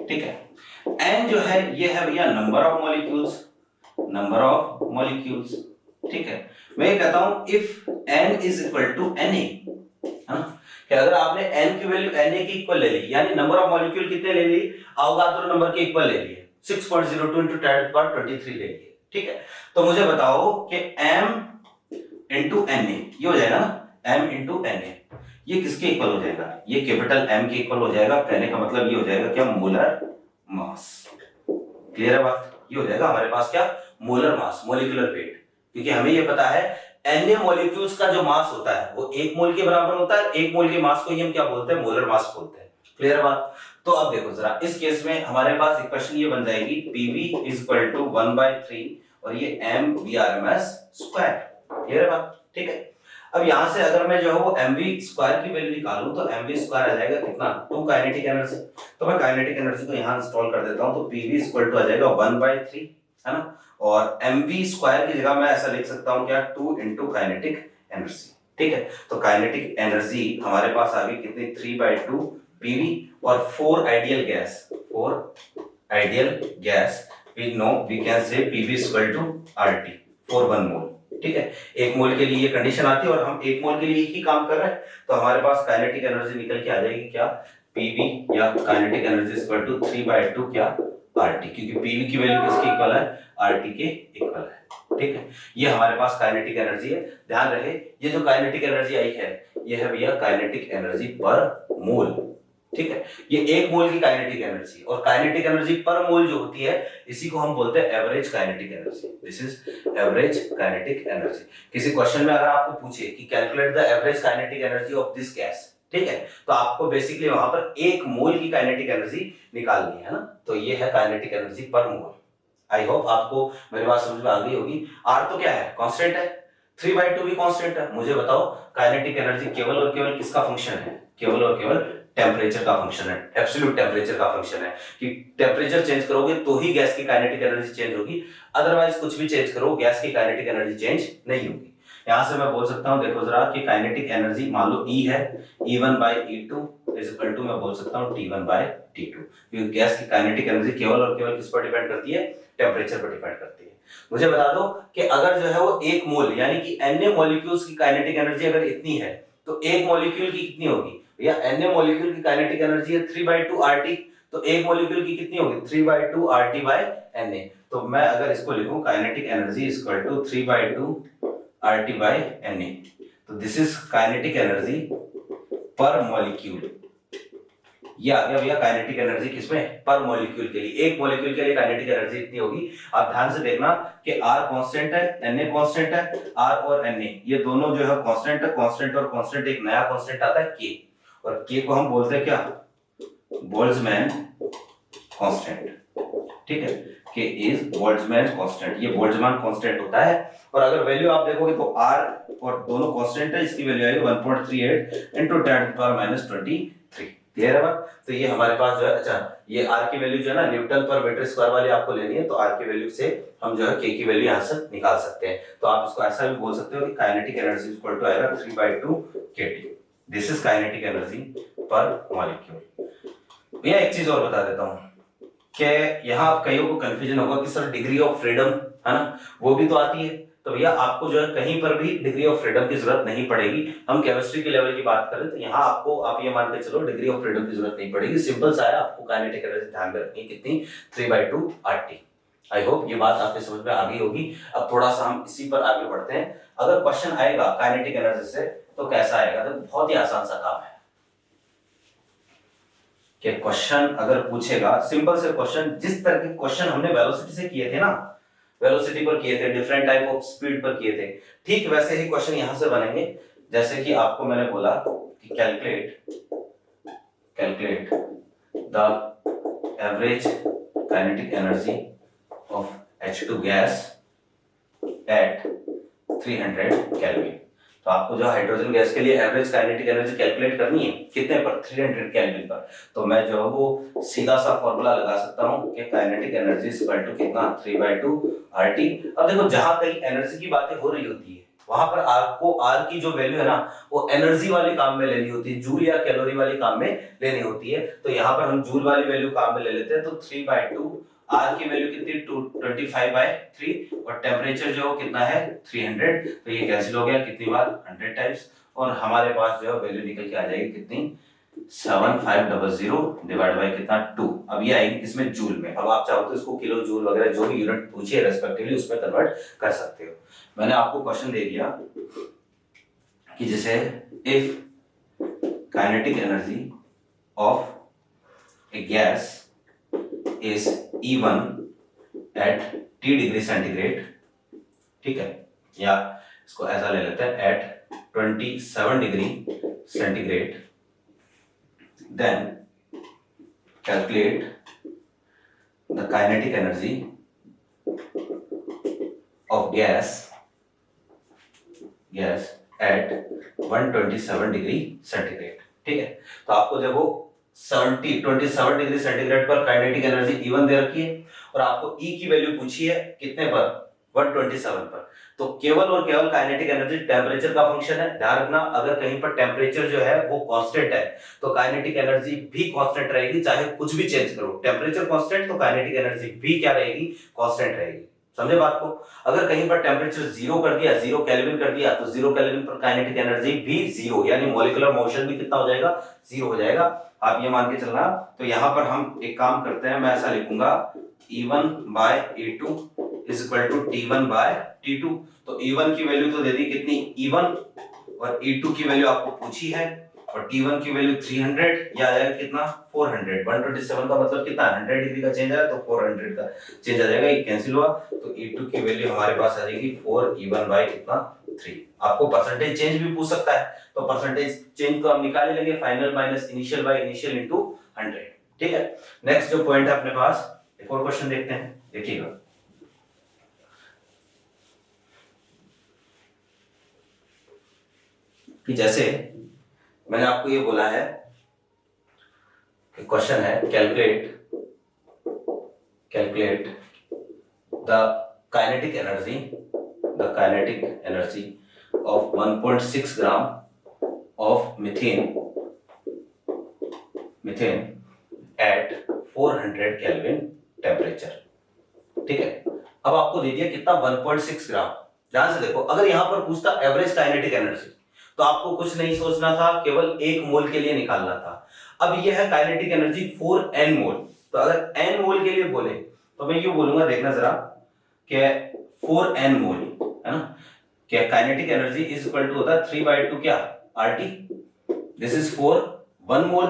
ठीक है। n जो है ये है भैया नंबर ऑफ मॉलिक्यूल्स, ठीक है। मैं ये कहता हूं if n is equal to Na, है ना, कि अगर आपने n की वैल्यू Na की इक्वल ले ली, यानी नंबर ऑफ मॉलिक्यूल कितने ले ली, अवोगाद्रो नंबर के इक्वल ले लिए, 6.02 into 10⁻23 ले लिए, ठीक है। तो मुझे बताओ कि m into Na ये हो जाएगा ना, m into Na ये किसके इक्वल हो जाएगा, ये कैपिटल M के इक्वल हो जाएगा। कहने का मतलब ये हो जाएगा क्या, मोलर मास। क्लियर है बात, ये हो जाएगा हमारे पास क्या, मोलर मास, मोलिकुलर वेट। क्योंकि हमें ये पता है Na मॉलिक्यूल्स का जो मास होता है वो 1 मोल के बराबर होता है, 1 मोल के मास को ही हम क्या बोलते हैं, मोलर मास बोलते हैं। क्लियर है बात। तो अब देखो जरा, इस केस में हमारे पास इक्वेशन ये बन जाएगी PV इज इक्वल टू 1/3 और ये m VRMS स्क्वायर। क्लियर है बात, ठीक है। अब यहां से अगर मैं जो है वो mv स्क्वायर की वैल्यू निकालूं तो mv स्क्वायर आ जाएगा कितना, 2 काइनेटिक एनर्जी। तो मैं काइनेटिक एनर्जी को यहां इंस्टॉल कर देता हूं, तो PV इक्वल टू आ जाएगा 1/3, है ना, और mv स्क्वायर की जगह मैं ऐसा लिख सकता हूं क्या, 2 इनटू काइनेटिक एनर्जी, ठीक है। तो काइनेटिक एनर्जी हमारे पास आ गई कितनी, 3/2 PV और 4 ideal gas we know we can say PV equal to RT for 1 mole, ठीक है। 1 मोल के लिए ये कंडीशन आती है और हम 1 मोल के लिए ही काम कर रहे हैं, तो हमारे पास काइनेटिक एनर्जी निकल के आ जाएगी क्या, PV या काइनेटिक एनर्जी इक्वल टू 3/2 क्या, RT, क्योंकि PV की वैल्यू किसके इक्वल है, RT के इक्वल है, ठीक है। ये हमारे पास काइनेटिक एनर्जी है। ध्यान रहे, ये जो काइनेटिक एनर्जी आई है ये है भैया काइनेटिक एनर्जी पर मोल, ठीक है। ये 1 मोल की काइनेटिक एनर्जी, और काइनेटिक एनर्जी पर मोल जो होती है इसी को हम बोलते हैं average kinetic energy. This is average kinetic energy. किसी क्वेश्चन में अगर आपको पूछे कि calculate the average kinetic energy of this gas, ठीक है, तो आपको बेसिकली वहां पर 1 मोल की काइनेटिक एनर्जी निकालनी है ना। तो ये है काइनेटिक एनर्जी पर मोल। आई होप आपको मेरी बात समझ में आ गई होगी। R तो क्या है, कांस्टेंट है, 3/2 भी कांस्टेंट है। मुझे बताओ काइनेटिक एनर्जी केवल और केवल किसका फंक्शन है, केवल और केवल टेम्परेचर का फंक्शन है, एब्सोल्यूट टेम्परेचर का फंक्शन है। कि टेम्परेचर चेंज करोगे तो ही गैस की काइनेटिक एनर्जी चेंज होगी, अदरवाइज कुछ भी चेंज करो गैस की काइनेटिक एनर्जी चेंज नहीं होगी। यहां से मैं बोल सकता हूं, देखो जरा, कि काइनेटिक एनर्जी मान लो E है, E1/E2 इज इक्वल टू मैं बोल सकता हूं T1/T2, क्योंकि गैस की काइनेटिक एनर्जी केवल और केवल किस पर डिपेंड करती है, टेम्परेचर पर डिपेंड करती है। मुझे बता दो कि अगर जो है वो 1 मोल यानी कि Na मॉलिक्यूल्स की काइनेटिक एनर्जी अगर इतनी है तो 1 मॉलिक्यूल की कितनी होगी भैया, Na मॉलिक्यूल की काइनेटिक एनर्जी है 3/2 RT, तो 1 मॉलिक्यूल की कितनी होगी, 3/2 RT/Na। तो मैं अगर इसको लिखूं kinetic energy equal to 3/2 RT/Na, तो दिस इज काइनेटिक एनर्जी पर मॉलिक्यूल। ये आ गया भैया काइनेटिक एनर्जी किसमें, पर मॉलिक्यूल के लिए। 1 मॉलिक्यूल के लिए काइनेटिक एनर्जी इतनी होगी। आप ध्यान से देखना कि R कांस्टेंट है, Na कांस्टेंट है, R और Na ये दोनों जो है कांस्टेंट है, कांस्टेंट और कांस्टेंट एक नया कांस्टेंट आता है K, और K को हम बोलते हैं क्या, बोल्ट्जमैन कांस्टेंट, ठीक है। K इज बोल्ट्जमैन कांस्टेंट, ये बोल्ट्जमैन कांस्टेंट होता है। और अगर वैल्यू आप देखोगे तो R और दोनों कांस्टेंट है, इसकी वैल्यू आएगी 1.38 into 10⁻23। क्लियर है बात। तो ये हमारे पास जो है, अच्छा ये R की वैल्यू जो है ना न्यूटन पर मीटर स्क्वायर वाली आपको लेनी है, तो R की वैल्यू से हम जो है K की वैल्यू यहां से निकाल सकते हैं। तो आप इसको ऐसा भी बोल सकते हो कि काइनेटिक एनर्जी इक्वल टू आएगा 3/2 kT। This is kinetic energy पर मॉलिक्यूल। भैया एक चीज और बता देता हूं कि यहां आप कईयों को कंफ्यूजन होगा कि सर डिग्री ऑफ फ्रीडम है ना, वो भी तो आती है। तो भैया आपको जो है कहीं पर भी डिग्री ऑफ फ्रीडम की जरूरत नहीं पड़ेगी। हम केमिस्ट्री के लेवल की बात करें तो यहाँ आपको आप ये मान के चलो डिग्री ऑफ फ्रीडम की जरूरत नहीं पड़ेगी। सिंपल सा है, आपको काइनेटिक एनर्जी ध्यान में रखनी कितनी, 3/2 RT। आई होप ये बात आपके समझ में आ गई होगी। अब थोड़ा सा हम इसी पर आगे बढ़ते हैं। अगर क्वेश्चन आएगा काइनेटिक एनर्जी से तो कैसा आएगा, तो बहुत ही आसान सा काम है कि क्वेश्चन अगर पूछेगा सिंपल से क्वेश्चन, जिस तरह के क्वेश्चन हमने वेलोसिटी से किए थे ना, वेलोसिटी पर किए थे, डिफरेंट टाइप ऑफ स्पीड पर किए थे, ठीक वैसे ही क्वेश्चन यहां से बनेंगे। जैसे कि आपको मैंने बोला कि calculate the average kinetic energy of H2 gas at 300 kelvin. तो आपको जो हाइड्रोजन गैस के लिए एवरेज काइनेटिक एनर्जी कैलकुलेट करनी है कितने पर, 300 केल्विन पर। तो मैं जो है वो सीधा सा फॉर्मूला लगा सकता हूँ कि kinetic energy is equal to कितना, 3/2 RT। अब देखो जहां कहीं एनर्जी की बातें हो रही होती है वहां पर आपको आर की जो वैल्यू है ना वो एनर्जी वाले काम में लेनी होती है, जूल या कैलोरी वाली काम में लेनी होती है। तो यहाँ पर हम जूल वाली वैल्यू काम में ले लेते हैं। तो 3/2 आर की वैल्यू कितनी, 25/3 और टेम्परेचर जो कितना है 300। तो ये कैंसिल हो गया कितनी बार, 100 टाइम्स, और हमारे पास जो है वैल्यू निकल के आ जाएगी कितनी, 7500 डिवाइड बाय कितना 2। अब ये आएगी इसमें जूल में। अब आप चाहो तो इसको किलो जूल वगैरह जो भी यूनिट पूछिए रेस्पेक्टिवली उसमें कन्वर्ट कर सकते हो। मैंने आपको क्वेश्चन दे दिया कि जैसे if kinetic energy of a gas is E1 at T degree centigrade, ठीक है, या इसको ऐसा ले लेते हैं at 27 degree centigrade, then calculate the kinetic energy of gas at 127 degree centigrade, ठीक है। तो आपको जब वो 27 डिग्री सेंटीग्रेड पर काइनेटिक एनर्जी E1 दे रखी है और आपको E की वैल्यू पूछी है कितने पर, 127 पर, तो केवल और केवल काइनेटिक एनर्जी टेम्परेचर का फंक्शन है। ध्यान रखना अगर कहीं पर टेम्परेचर जो है वो कांस्टेंट है तो काइनेटिक एनर्जी भी कांस्टेंट रहेगी, चाहे कुछ भी चेंज करो, टेम्परेचर कांस्टेंट तो काइनेटिक एनर्जी भी क्या रहेगी, कांस्टेंट रहेगी। समझे बात को। अगर कहीं पर टेम्परेचर 0 कर दिया, 0 केल्विन कर दिया, तो 0 केल्विन पर काइनेटिक एनर्जी भी 0, यानी मॉलिक्यूलर मोशन भी कितना हो जाएगा, 0 हो जाएगा। आप ये मान के चलना। तो यहां पर हम एक काम करते हैं, मैं ऐसा लिखूंगा E1 by E2 is equal to T1 by T2। तो E1 की वैल्यू तो दे दी कितनी, E1, और E2 की वैल्यू आपको पूछी है, और T1 की वैल्यू 300, या आ जाएगा कितना 400। 127 का मतलब कितना, 100 डिग्री का चेंज आया तो 400 का चेंज आ जाएगा, ये कैंसिल हुआ। तो E2 की वैल्यू हमारे पास आ जाएगी 4E1 by कितना 3। आपको परसेंटेज चेंज भी पूछ सकता है, तो परसेंटेज चेंज तो हम निकाल ही लेंगे, final minus initial by initial into 100, ठीक है। नेक्स्ट जो पॉइंट है अपने पास, एक और क्वेश्चन देखते हैं, देखिएगा। कि जैसे मैंने आपको ये बोला है कि क्वेश्चन है calculate the kinetic energy of 1.6 gram of methane at 400 kelvin temperature, ठीक है। अब आपको दे दिया कितना, 1.6 ग्राम। ध्यान से देखो, अगर यहां पर पूछता एवरेज काइनेटिक एनर्जी तो आपको कुछ नहीं सोचना था, केवल 1 मोल के लिए निकालना था। अब यह है काइनेटिक एनर्जी 4n मोल। तो अगर n मोल के लिए बोले तो मैं ये बोलूंगा, देखना जरा, कि 4n मोल है ना, कि kinetic energy is equal to होता है 3/2 क्या, RT। दिस इज 1 मोल।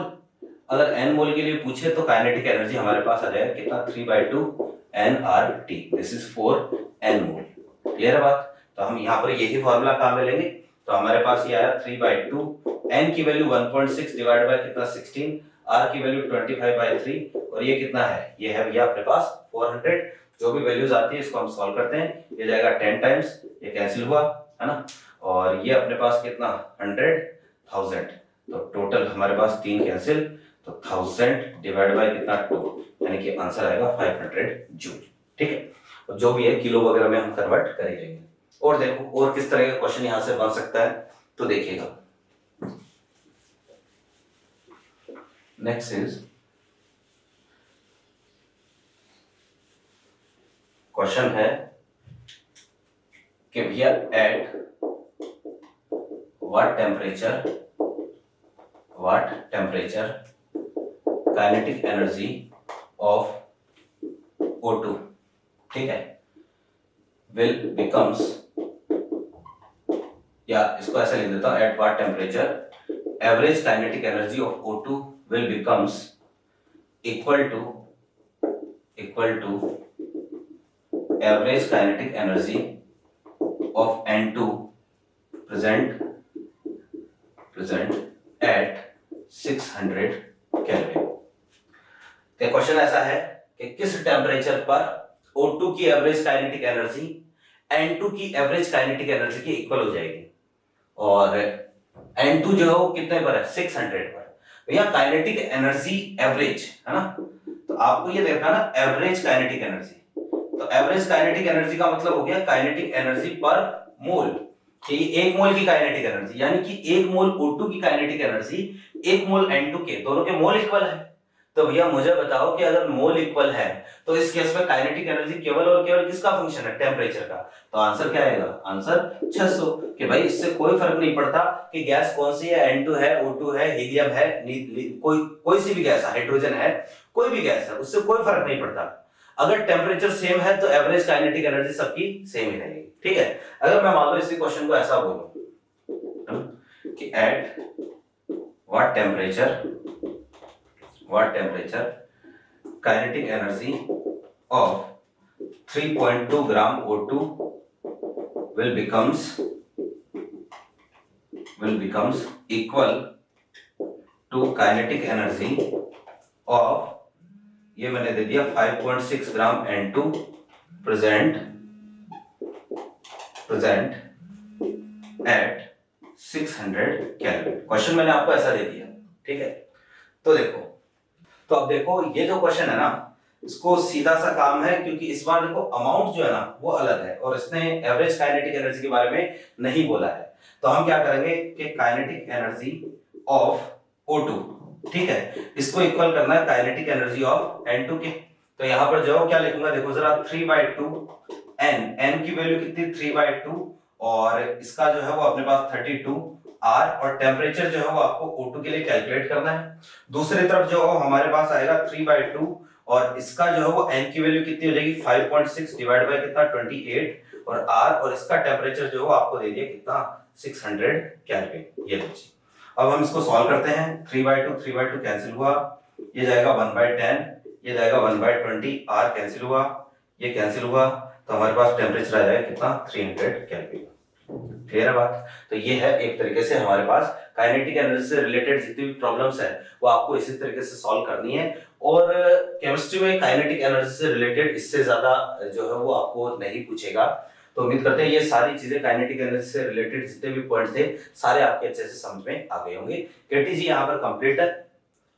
अगर n मोल के लिए पूछे तो काइनेटिक एनर्जी हमारे पास आ जाएगा कितना, 3/2 nRT। This is 4n mole. Clear है बात। तो हम यहाँ पर यही फॉर्मूला काम में लेंगे। तो हमारे पास ये आया 3/2, n की वैल्यू 1.6 डिवाइड बाय कितना 16, r की वैल्यू 25/3, और ये कितना है, ये है भैया अपने पास 400। जो भी वैल्यूज आती है इसको हम सॉल्व करते हैं, ये जाएगा 10 टाइम्स, ये कैंसिल हुआ है ना, और ये अपने पास कितना 100,000। तो टोटल हमारे पास 3 कैंसिल, तो 1000 डिवाइड बाय कितना 2, यानी कि आंसर आएगा 500 जूल, ठीक है। और जो भी है किलो वगैरह में हम कन्वर्ट कर लेंगे। और देखो और किस तरह का क्वेश्चन यहां से बन सकता है, तो देखिएगा। नेक्स्ट इज क्वेश्चन है कि भैया at what temperature kinetic energy of O2, ठीक है, विल बिकम्स, या इसको ऐसा लिख देता हूं, at what temperature average kinetic energy of O2 will becomes equal to average kinetic energy of N2 present present at 600 kelvin. तो क्वेश्चन ऐसा है कि किस टेम्परेचर पर O2 की एवरेज काइनेटिक एनर्जी N2 की एवरेज काइनेटिक एनर्जी की equal हो जाएगी, और N2 जो है वो कितने पर है, 600 पर। भैया काइनेटिक एनर्जी एवरेज है ना, तो आपको ये देखना ना एवरेज काइनेटिक एनर्जी। तो एवरेज काइनेटिक एनर्जी का मतलब हो गया काइनेटिक एनर्जी पर मोल, कि एक मोल की काइनेटिक एनर्जी, यानी कि एक मोल O2 की काइनेटिक एनर्जी एक मोल N2 के, दोनों के मोल इक्वल है। तो भैया मुझे बताओ कि अगर मोल इक्वल है तो इस केस में काइनेटिक एनर्जी केवल और केवल किसका फंक्शन है, टेम्परेचर का। तो आंसर क्या आएगा, आंसर 600। कि भाई इससे कोई फर्क नहीं पड़ता कि गैस कौन सी है, N2 है, O2 है, हीलियम है, कोई सी भी गैस है, हाइड्रोजन है, कोई भी गैस है, उससे कोई फर्क नहीं पड़ता। अगर टेम्परेचर सेम है तो एवरेज काइनेटिक एनर्जी सबकी सेम ही रहेगी। ठीक है, अगर मैं मान लो इसी क्वेश्चन को ऐसा बोलूं कि at what temperature kinetic energy of 3.2 gram O2 will becomes equal to kinetic energy of, ये मैंने दे दिया 5.6 ग्राम N2 present at 600 kelvin. Question मैंने आपको ऐसा दे दिया। ठीक है, तो देखो, तो अब देखो ये जो क्वेश्चन है ना, इसको सीधा सा काम है, क्योंकि इस बार देखो अमाउंट जो है ना वो अलग है, और इसने एवरेज काइनेटिक एनर्जी के बारे में नहीं बोला है। तो हम क्या करेंगे कि काइनेटिक एनर्जी ऑफ O2, ठीक है, इसको इक्वल करना है काइनेटिक एनर्जी ऑफ N2 के। तो यहां पर जो क्या लिखूंगा, देखो जरा, 3/2 n की वैल्यू कितनी, 3/2, और इसका जो है वो अपने पास 32 R, और टेम्परेचर जो है वो आपको O2 के लिए कैलकुलेट करना है। दूसरी तरफ जो हमारे पास आएगा 3/2, और इसका जो है वो n की वैल्यू कितनी हो जाएगी, 5.6 डिवाइड बाय कितना, 28, और R, और इसका टेम्परेचर जो है आपको दे दिया कितना, 600 केल्विन। ये लीजिए, अब हम इसको सॉल्व करते हैं। 3/2 कैंसिल हुआ, ये जाएगा 1/10, ये जाएगा 1/20, R कैंसिल हुआ, ये कैंसिल हुआ, तो हमारे पास टेम्परेचर आ जाएगा कितना, 300 केल्विन। क्लियर है बात। तो ये है एक तरीके से हमारे पास काइनेटिक एनर्जी से रिलेटेड जितनी भी प्रॉब्लम्स है वो आपको इसी तरीके से सॉल्व करनी है। और केमिस्ट्री में काइनेटिक एनर्जी से रिलेटेड इससे ज्यादा जो है वो आपको नहीं पूछेगा। तो उम्मीद करते हैं ये सारी चीजें काइनेटिक एनर्जी से रिलेटेड जितने भी पॉइंट थे सारे आपके अच्छे से समझ में आ गए होंगे। केटी जी यहाँ पर कंप्लीट है।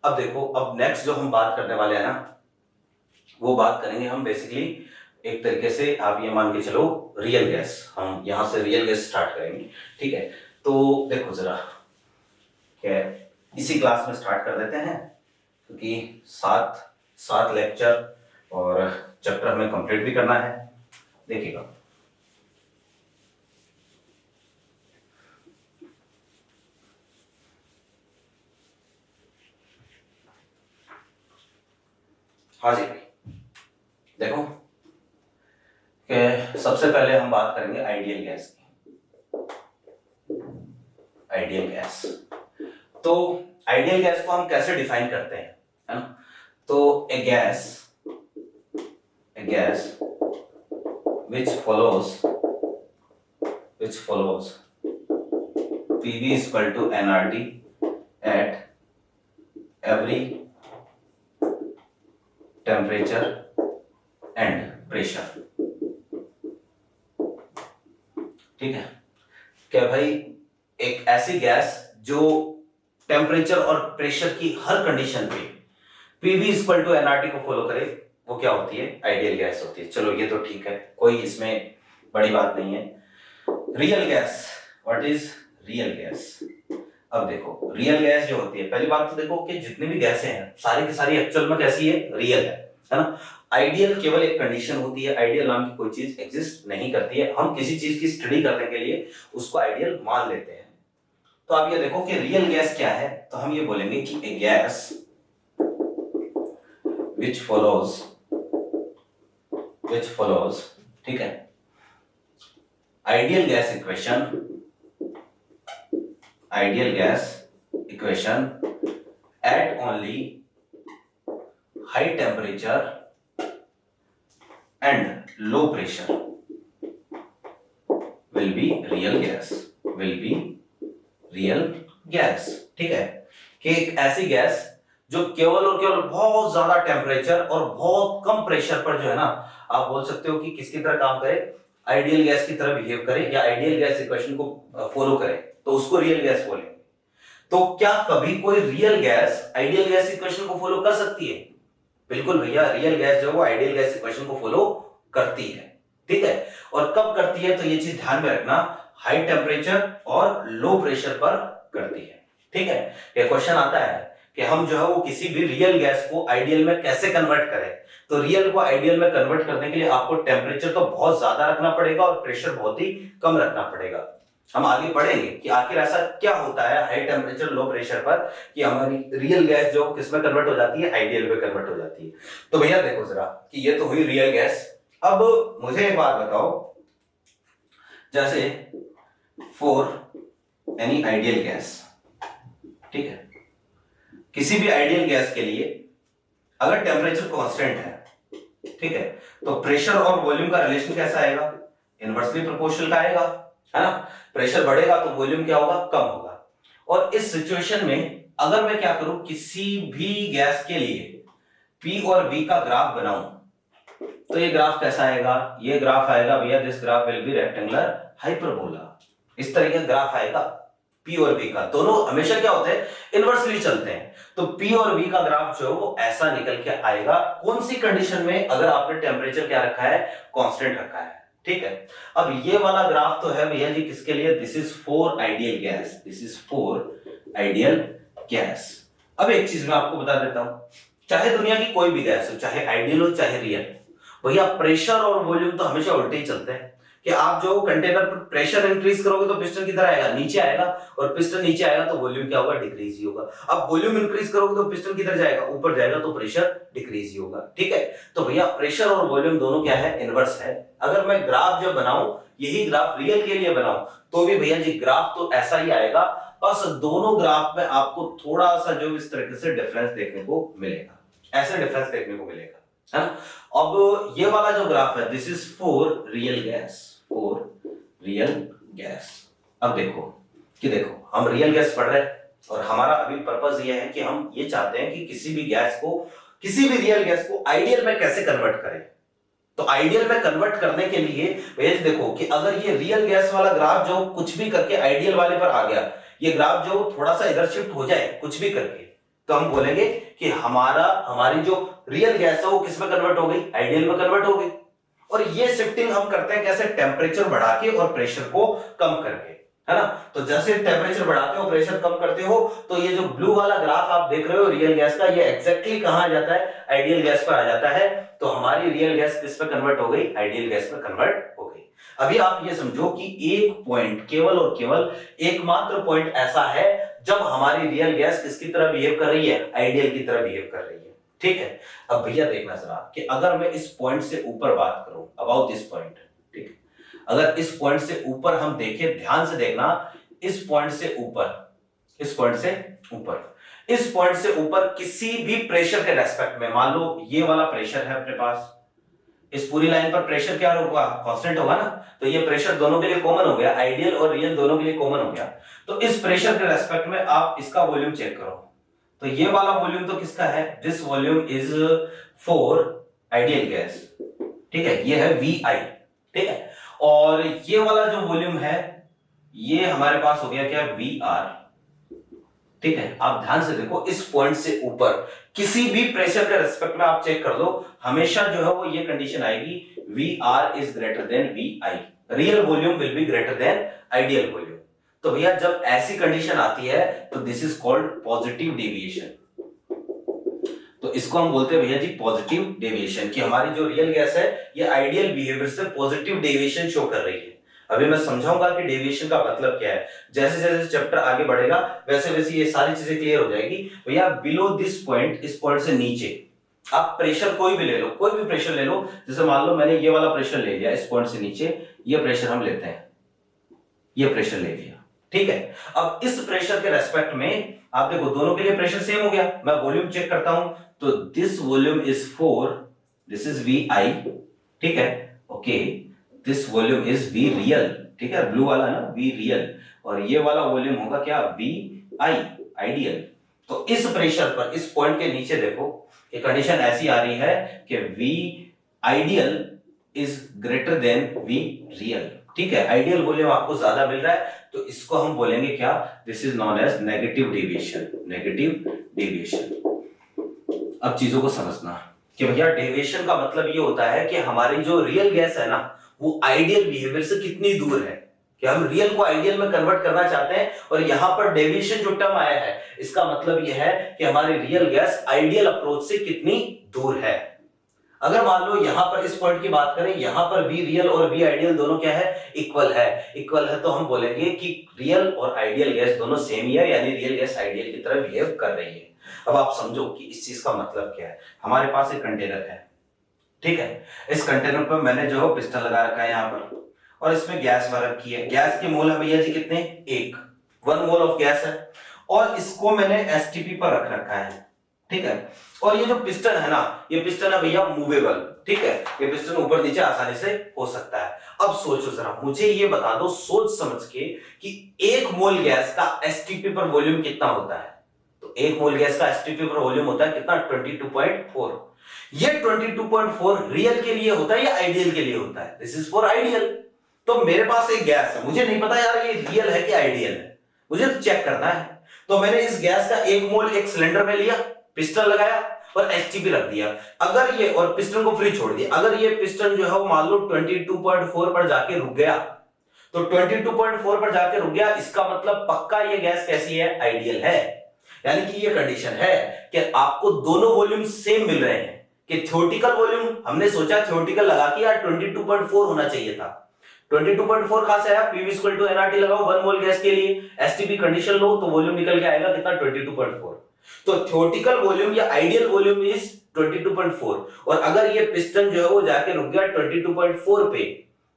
अब देखो, अब नेक्स्ट जो हम बात करने वाले हैं ना, वो बात करेंगे हम बेसिकली एक तरीके से, आप ये मान के चलो रियल गैस, हम यहाँ से रियल गैस स्टार्ट करेंगे। ठीक है, तो देखो जरा, क्या इसी क्लास में स्टार्ट कर देते हैं, क्योंकि सात लेक्चर और चैप्टर हमें कंप्लीट भी करना है। देखिएगा, हाँ जी, देखो कि सबसे पहले हम बात करेंगे आइडियल गैस की। आइडियल गैस, तो आइडियल गैस को हम कैसे डिफाइन करते हैं, है ना। तो ए gas which follows PV is equal to nRT at every temperature and pressure। ठीक है, क्या भाई एक ऐसी गैस जो टेम्परेचर और प्रेशर की हर कंडीशन पे PV इक्वल टू nRT को फॉलो करे, वो क्या होती है, आइडियल गैस होती है। चलो ये तो ठीक है, कोई इसमें बड़ी बात नहीं है। Real gas, what is real gas. अब देखो रियल गैस जो होती है, पहली बात तो देखो कि जितनी भी गैसें हैं सारी की सारी एक्चुअल में कैसी है, रियल है ना। आइडियल केवल एक कंडीशन होती है, आइडियल नाम की कोई चीज एग्जिस्ट नहीं करती है। हम किसी चीज की स्टडी करने के लिए उसको आइडियल मान लेते हैं। तो आप ये देखो कि रियल गैस क्या है, तो हम ये बोलेंगे कि ए गैस which follows, ठीक है, ideal gas equation at only high temperature and low pressure will be real gas, gas, ठीक है, कि एक ऐसी गैस जो केवल और केवल बहुत ज्यादा टेम्परेचर और बहुत कम प्रेशर पर जो है ना, आप बोल सकते हो कि किसकी तरह काम करे, आइडियल गैस की तरह बिहेव करे या आइडियल गैस इक्वेशन को फॉलो करे, तो उसको रियल गैस बोलेंगे। तो क्या कभी कोई real gas ideal gas equation को फॉलो कर सकती है? बिल्कुल भैया, रियल गैस जो है वो आइडियल गैस इक्वेशन को फॉलो करती है, ठीक है। और कब करती है तो ये चीज ध्यान में रखना, हाई टेम्परेचर और लो प्रेशर पर करती है, ठीक है। ये क्वेश्चन आता है कि हम जो है वो किसी भी रियल गैस को आइडियल में कैसे कन्वर्ट करें। तो रियल को आइडियल में कन्वर्ट करने के लिए आपको टेम्परेचर तो बहुत ज्यादा रखना पड़ेगा और प्रेशर बहुत ही कम रखना पड़ेगा। हम आगे पढ़ेंगे कि आखिर ऐसा क्या होता है हाई टेम्परेचर लो प्रेशर पर कि हमारी रियल गैस जो किसमें कन्वर्ट हो जाती है, आइडियल में कन्वर्ट हो जाती है। तो भैया देखो जरा कि ये तो हुई रियल गैस। अब मुझे एक बात बताओ, जैसे फॉर एनी आइडियल गैस, ठीक है, किसी भी आइडियल गैस के लिए अगर टेम्परेचर कांस्टेंट है, ठीक है, तो प्रेशर और वॉल्यूम का रिलेशन कैसा आएगा? इनवर्सली प्रोपोर्शनल का आएगा, है ना। प्रेशर बढ़ेगा तो वॉल्यूम क्या होगा? कम होगा। और इस सिचुएशन में अगर मैं क्या करूं, किसी भी गैस के लिए P और V का ग्राफ बनाऊं, तो ये ग्राफ कैसा आएगा? ये ग्राफ आएगा भैया, this graph will be rectangular hyperbola. इस तरह का ग्राफ आएगा P और V का। दोनों हमेशा क्या होते हैं? इनवर्सली चलते हैं। तो P और V का ग्राफ जो है वो ऐसा निकल के आएगा। कौन सी कंडीशन में? अगर आपने टेम्परेचर क्या रखा है? कांस्टेंट रखा है, ठीक है। अब ये वाला ग्राफ तो है भैया जी किसके लिए? This is for ideal gas, this is for ideal gas. अब एक चीज मैं आपको बता देता हूं, चाहे दुनिया की कोई भी गैस हो, चाहे आइडियल हो चाहे रियल, भैया प्रेशर और वॉल्यूम तो हमेशा उल्टे ही चलते हैं। कि आप जो कंटेनर पर प्रेशर इंक्रीज करोगे तो पिस्टन किधर आएगा? नीचे आएगा। और पिस्टन नीचे आएगा तो वॉल्यूम क्या होगा? डिक्रीज ही होगा। अब वॉल्यूम इंक्रीज करोगे तो पिस्टन किधर जाएगा? ऊपर जाएगा, तो प्रेशर डिक्रीज ही होगा, ठीक है। तो भैया प्रेशर और वॉल्यूम दोनों क्या है? इनवर्स है। अगर मैं ग्राफ जब बनाऊं, यही ग्राफ रियल के लिए बनाऊं, तो भी भैया जी ग्राफ तो ऐसा ही आएगा, बस दोनों ग्राफ में आपको थोड़ा सा जो इस तरीके से डिफरेंस देखने को मिलेगा, ऐसे डिफरेंस देखने को मिलेगा, है ना। अब ये वाला जो ग्राफ है, this is for real gas, for real gas. अब देखो कि देखो हम रियल गैस पढ़ रहे हैं और हमारा अभी पर्पस ये है कि हम ये चाहते हैं कि किसी भी गैस को, किसी भी रियल गैस को आइडियल में कैसे कन्वर्ट करें। तो आइडियल में कन्वर्ट करने के लिए भैया देखो कि अगर ये रियल गैस वाला ग्राफ जो कुछ भी करके आइडियल वाले पर आ गया, ये ग्राफ जो थोड़ा सा इधर शिफ्ट हो जाए कुछ भी करके, तो हम बोलेंगे कि हमारी जो रियल गैस है वो किसमें कन्वर्ट हो गई? आइडियल में कन्वर्ट हो गई। और ये शिफ्टिंग हम करते हैं कैसे? टेम्परेचर बढ़ा के और प्रेशर को कम करके, है ना। तो जैसे टेम्परेचर बढ़ाते हो प्रेशर कम करते हो, तो ये जो ब्लू वाला ग्राफ आप देख रहे हो रियल गैस का, ये एग्जैक्टली कहां आ जाता है? आइडियल गैस पर आ जाता है। तो हमारी रियल गैस किस में कन्वर्ट हो गई? आइडियल गैस में कन्वर्ट हो गई। अभी आप ये समझो कि एक पॉइंट, केवल और केवल एकमात्र पॉइंट ऐसा है जब हमारी रियल गैस किसकी तरह बिहेव कर रही है? आइडियल की तरह बिहेव कर रही है, ठीक है। अब भैया देखना जरा कि अगर मैं इस पॉइंट से ऊपर बात करूं, अबाउट दिस पॉइंट, ठीक है, अगर इस पॉइंट से ऊपर हम देखें, ध्यान से देखना, इस पॉइंट से ऊपर, इस पॉइंट से ऊपर, इस पॉइंट से ऊपर किसी भी प्रेशर के रेस्पेक्ट में, मान लो ये वाला प्रेशर है अपने पास, इस पूरी लाइन पर प्रेशर क्या होगा? कांस्टेंट होगा ना। तो ये प्रेशर दोनों के लिए कॉमन हो गया, आइडियल और रियल दोनों के लिए कॉमन हो गया। तो इस प्रेशर के रेस्पेक्ट में आप इसका वॉल्यूम चेक करो, तो ये वाला वॉल्यूम तो किसका है? This volume is for ideal gas, ठीक है, ये है VI, ठीक है। और ये वाला जो वॉल्यूम है ये हमारे पास हो गया क्या? VR, ठीक है। आप ध्यान से देखो, इस पॉइंट से ऊपर किसी भी प्रेशर के रेस्पेक्ट में आप चेक कर दो, हमेशा जो है वो ये कंडीशन आएगी, VR is greater then VI, real volume will be greater than ideal volume. तो भैया जब ऐसी कंडीशन आती है तो this is called positive deviation. तो इसको हम बोलते हैं भैया जी पॉजिटिव डेविएशन, कि हमारी जो रियल गैस है ये आइडियल बिहेवियर से पॉजिटिव डेविएशन शो कर रही है। अभी मैं समझाऊंगा कि डेविएशन का मतलब क्या है। जैसे जैसे चैप्टर आगे बढ़ेगा वैसे वैसे ये सारी चीजें क्लियर हो जाएगी। भैया बिलो दिस पॉइंट, इस पॉइंट से नीचे आप प्रेशर कोई भी ले लो, कोई भी प्रेशर ले लो, जैसे मान लो मैंने ये वाला प्रेशर ले लिया, इस पॉइंट से नीचे ये प्रेशर हम लेते हैं, ये प्रेशर ले लिया, ठीक है। अब इस प्रेशर के रेस्पेक्ट में आप देखो दोनों के लिए प्रेशर सेम हो गया। मैं वॉल्यूम चेक करता हूं तो this volume is for, this is VI, ठीक है, okay, this volume is V real, ठीक है, ब्लू वाला ना V रियल, और ये वाला वॉल्यूम होगा क्या? V आई आइडियल। तो इस प्रेशर पर इस पॉइंट के नीचे देखो कि कंडीशन ऐसी आ रही है कि V ideal is greater then V real. ठीक है, आइडियल वॉल्यूम आपको ज्यादा मिल रहा है तो इसको हम बोलेंगे क्या, this is known as negative deviation. Negative deviation. अब चीजों को समझना कि भैया डेविएशन का मतलब ये होता है कि हमारी जो रियल गैस है ना वो आइडियल बिहेवियर से कितनी दूर है, कि हम रियल को आइडियल में कन्वर्ट करना चाहते हैं। और यहां पर डेविएशन जो टर्म आया है इसका मतलब यह है कि हमारी रियल गैस आइडियल अप्रोच से कितनी दूर है। अगर मान लो यहां पर इस पॉइंट की बात करें, यहां पर V रियल और V आइडियल दोनों क्या है, इक्वल है। इक्वल है तो हम बोलेंगे कि रियल और आइडियल गैस दोनों सेम ही है, यानी रियल गैस आइडियल की तरह बिहेव कर रही है। अब आप समझो कि इस चीज का मतलब क्या है। हमारे पास एक कंटेनर है, ठीक है, इस कंटेनर पर मैंने जो है पिस्टन लगा रखा है यहां पर, और इसमें गैस भर रखी है। गैस के मोल है भैया जी कितने, 1 मोल ऑफ गैस है, और इसको मैंने एसटीपी पर रख रखा है। ठीक है, और ये जो पिस्टन है ना, ये पिस्टन है भैया मूवेबल। ठीक है, ये पिस्टन ऊपर नीचे आसानी से हो सकता है। अब सोचो जरा, मुझे ये बता दो सोच समझ के कि 1 मोल गैस का एसटीपी पर वॉल्यूम कितना होता है। तो 1 मोल गैस का एसटीपी पर वॉल्यूम होता है कितना, 22.4। ये 22.4 रियल के लिए होता है या आइडियल के लिए होता है, दिस इज फॉर आइडियल। तो मेरे पास एक गैस है, मुझे नहीं पता यार ये रियल है कि आइडियल है, मुझे तो चेक करना है। तो मैंने इस गैस का 1 मोल एक सिलेंडर में लिया, पिस्टन लगाया और एसटीपी रख दिया। अगर ये, और पिस्टन को फ्री छोड़ दिया, अगर ये पिस्टन जो है वो मान लो 22.4 पर जाके रुक गया, तो 22.4 पर जाके रुक गया, इसका मतलब पक्का ये गैस कैसी है, आइडियल है। यानी कि ये कंडीशन है कि आपको दोनों वॉल्यूम सेम मिल रहे हैं। कि थ्योरेटिकल वॉल्यूम हमने सोचा थ्योरेटिकल लगा के यार 22.4 होना चाहिए था, 22.4 कहां से आया, Pv इक्वल टू nRT लगाओ 1 मोल गैस के लिए, एसटीपी कंडीशन लो तो वॉल्यूम निकल के आएगा कितना, 22.4। तो थ्योरेटिकल वॉल्यूम या आइडियल वॉल्यूम इज 22.4, और अगर ये पिस्टन जो है वो जाके रुक गया 22.4 पे,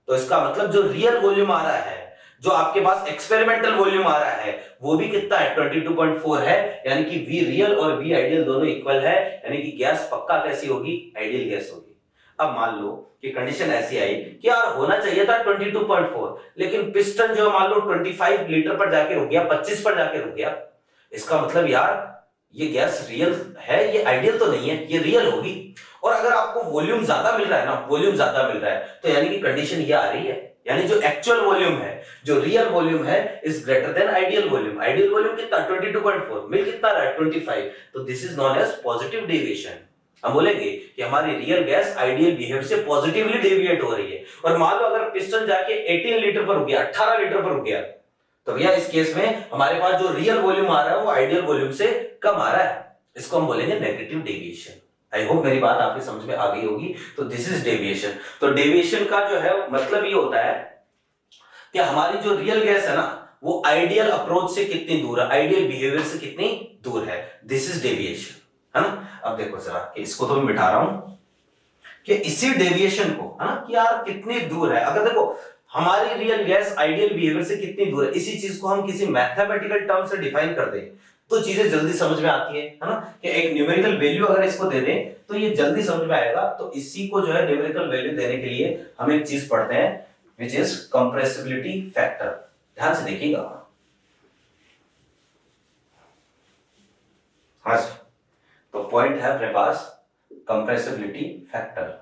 तो इसका मतलब जो रियल वॉल्यूम आ रहा है, जो आपके पास एक्सपेरिमेंटल वॉल्यूम आ रहा है, वो भी कितना है, 22.4 है। यानी कि V रियल और V आइडियल दोनों इक्वल है, यानी कि गैस पक्का कैसी होगी, आइडियल गैस होगी। अब मान लो कि कंडीशन ऐसी आई कि यार होना चाहिए था 22.4, लेकिन पिस्टन जो मान लो 25 लीटर पर जाके रुक गया, 25 पर जाके रुक गया, इसका मतलब यार ये गैस रियल है, ये आइडियल तो नहीं है, ये रियल होगी। और अगर आपको वॉल्यूम ज्यादा मिल रहा है ना, वॉल्यूम ज्यादा मिल रहा है, तो यानी कि कंडीशन ये आ रही है, यानी जो एक्चुअल वॉल्यूम है, जो रियल वॉल्यूम है is greater than ideal volume. Ideal volume कितना, 22.4, मिल कितना रहा है, 25। तो this is known as positive deviation. हम बोलेंगे कि हमारी रियल गैस आइडियल बिहेवियर से पॉजिटिवली डेविएट हो रही है। और मान लो अगर पिस्टन जाके 18 लीटर पर रुक गया, 18 लीटर पर रुक गया, तो भैया इस केस में हमारे पास जो रियल वॉल्यूम आ रहा है वो आइडियल वॉल्यूम से कम आ रहा है, इसको हम बोलेंगे नेगेटिव डेविएशन। आई होप मेरी बात आपके समझ में आ गई होगी। तो दिस इज डेविएशन। तो डेविएशन का जो है मतलब ये होता है कि हमारी जो रियल गैस है ना वो आइडियल अप्रोच से कितनी दूर है, आइडियल बिहेवियर से कितनी दूर है, दिस इज डेविएशन, है ना। अब देखो जरा कि इसको तो मैं मिटा रहा हूं कि इसी डेविएशन को, है ना, कि यार कितनी दूर है। अगर देखो हमारी रियल गैस आइडियल बिहेवियर से कितनी दूर है, इसी चीज को हम किसी मैथमेटिकल टर्म से डिफाइन कर दें तो चीजें जल्दी समझ में आती है ना। कि एक न्यूमेरिकल वैल्यू अगर इसको दे दें तो ये जल्दी समझ में आएगा। तो इसी को जो है न्यूमेरिकल वैल्यू देने के लिए हम एक चीज पढ़ते हैं विच इज कंप्रेसिबिलिटी फैक्टर। ध्यान से देखिएगा। हाँ जी, तो पॉइंट है अपने पास कंप्रेसिबिलिटी फैक्टर।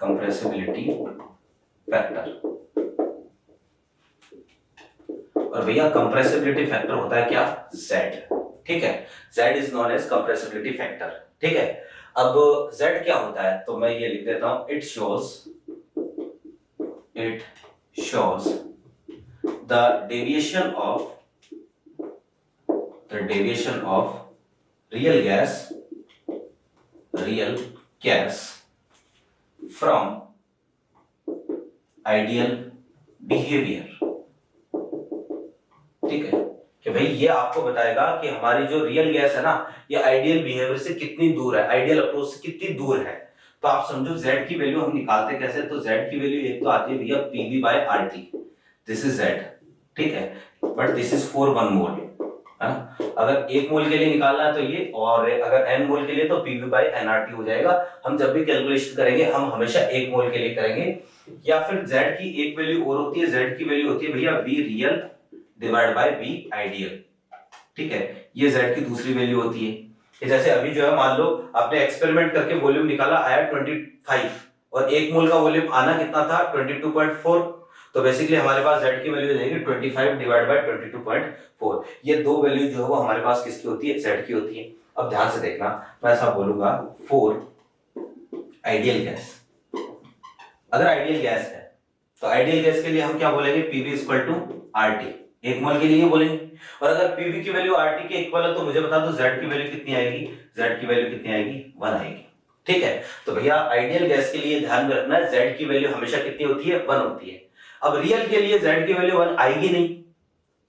कंप्रेसिबिलिटी फैक्टर, और भैया कंप्रेसिबिलिटी फैक्टर होता है क्या, Z। ठीक है, Z is known as compressibility factor. ठीक है, अब Z क्या होता है, तो मैं ये लिख देता हूं, it shows the deviation of real gas from ideal behaviour. ठीक है, कि भाई ये आपको बताएगा कि हमारी जो रियल गैस है ना ये आइडियल बिहेवियर से कितनी दूर है, आइडियल अप्रोच से कितनी दूर है। तो आप समझो Z की वैल्यू हम निकालते कैसे, तो Z की वैल्यू एक तो आती है भैया PV/RT, दिस इज Z। ठीक है, बट दिस इज फॉर 1 मोल, है ना। अगर 1 मोल के लिए निकालना है तो ये, और अगर n मोल के लिए तो PV बाई nRT हो जाएगा। हम जब भी कैलकुलेशन करेंगे हम हमेशा 1 मोल के लिए करेंगे। या फिर Z की एक वैल्यू और होती है, Z की वैल्यू होती है भैया V real divide by V ideal, ठीक है। ये Z की दूसरी वैल्यू होती है। जैसे अभी जो है मान लो आपने एक्सपेरिमेंट करके वॉल्यूम निकाला, आया 25 और 1 मोल का वॉल्यूम आना कितना था 22.4, तो बेसिकली हमारे पास Z की वैल्यू जाएगी 25 डिवाइड बाय 22.4। ये दो वैल्यू जो है वो हमारे पास किसकी होती है, Z की होती है। अब ध्यान से देखना, मैं ऐसा बोलूंगा फॉर आइडियल गैस। अगर आइडियल गैस है तो आइडियल गैस के लिए हम क्या बोलेंगे, PV इक्वल टू RT, 1 मोल के लिए बोलेंगे। और अगर PV की वैल्यू RT के इक्वल है तो मुझे बता दो Z की वैल्यू कितनी आएगी, Z की वैल्यू कितनी आएगी, 1 आएगी, ठीक है। तो भैया आइडियल गैस के लिए ध्यान में रखना है Z की वैल्यू हमेशा कितनी होती है, 1 होती है। अब रियल के लिए Z की वैल्यू 1 आएगी नहीं,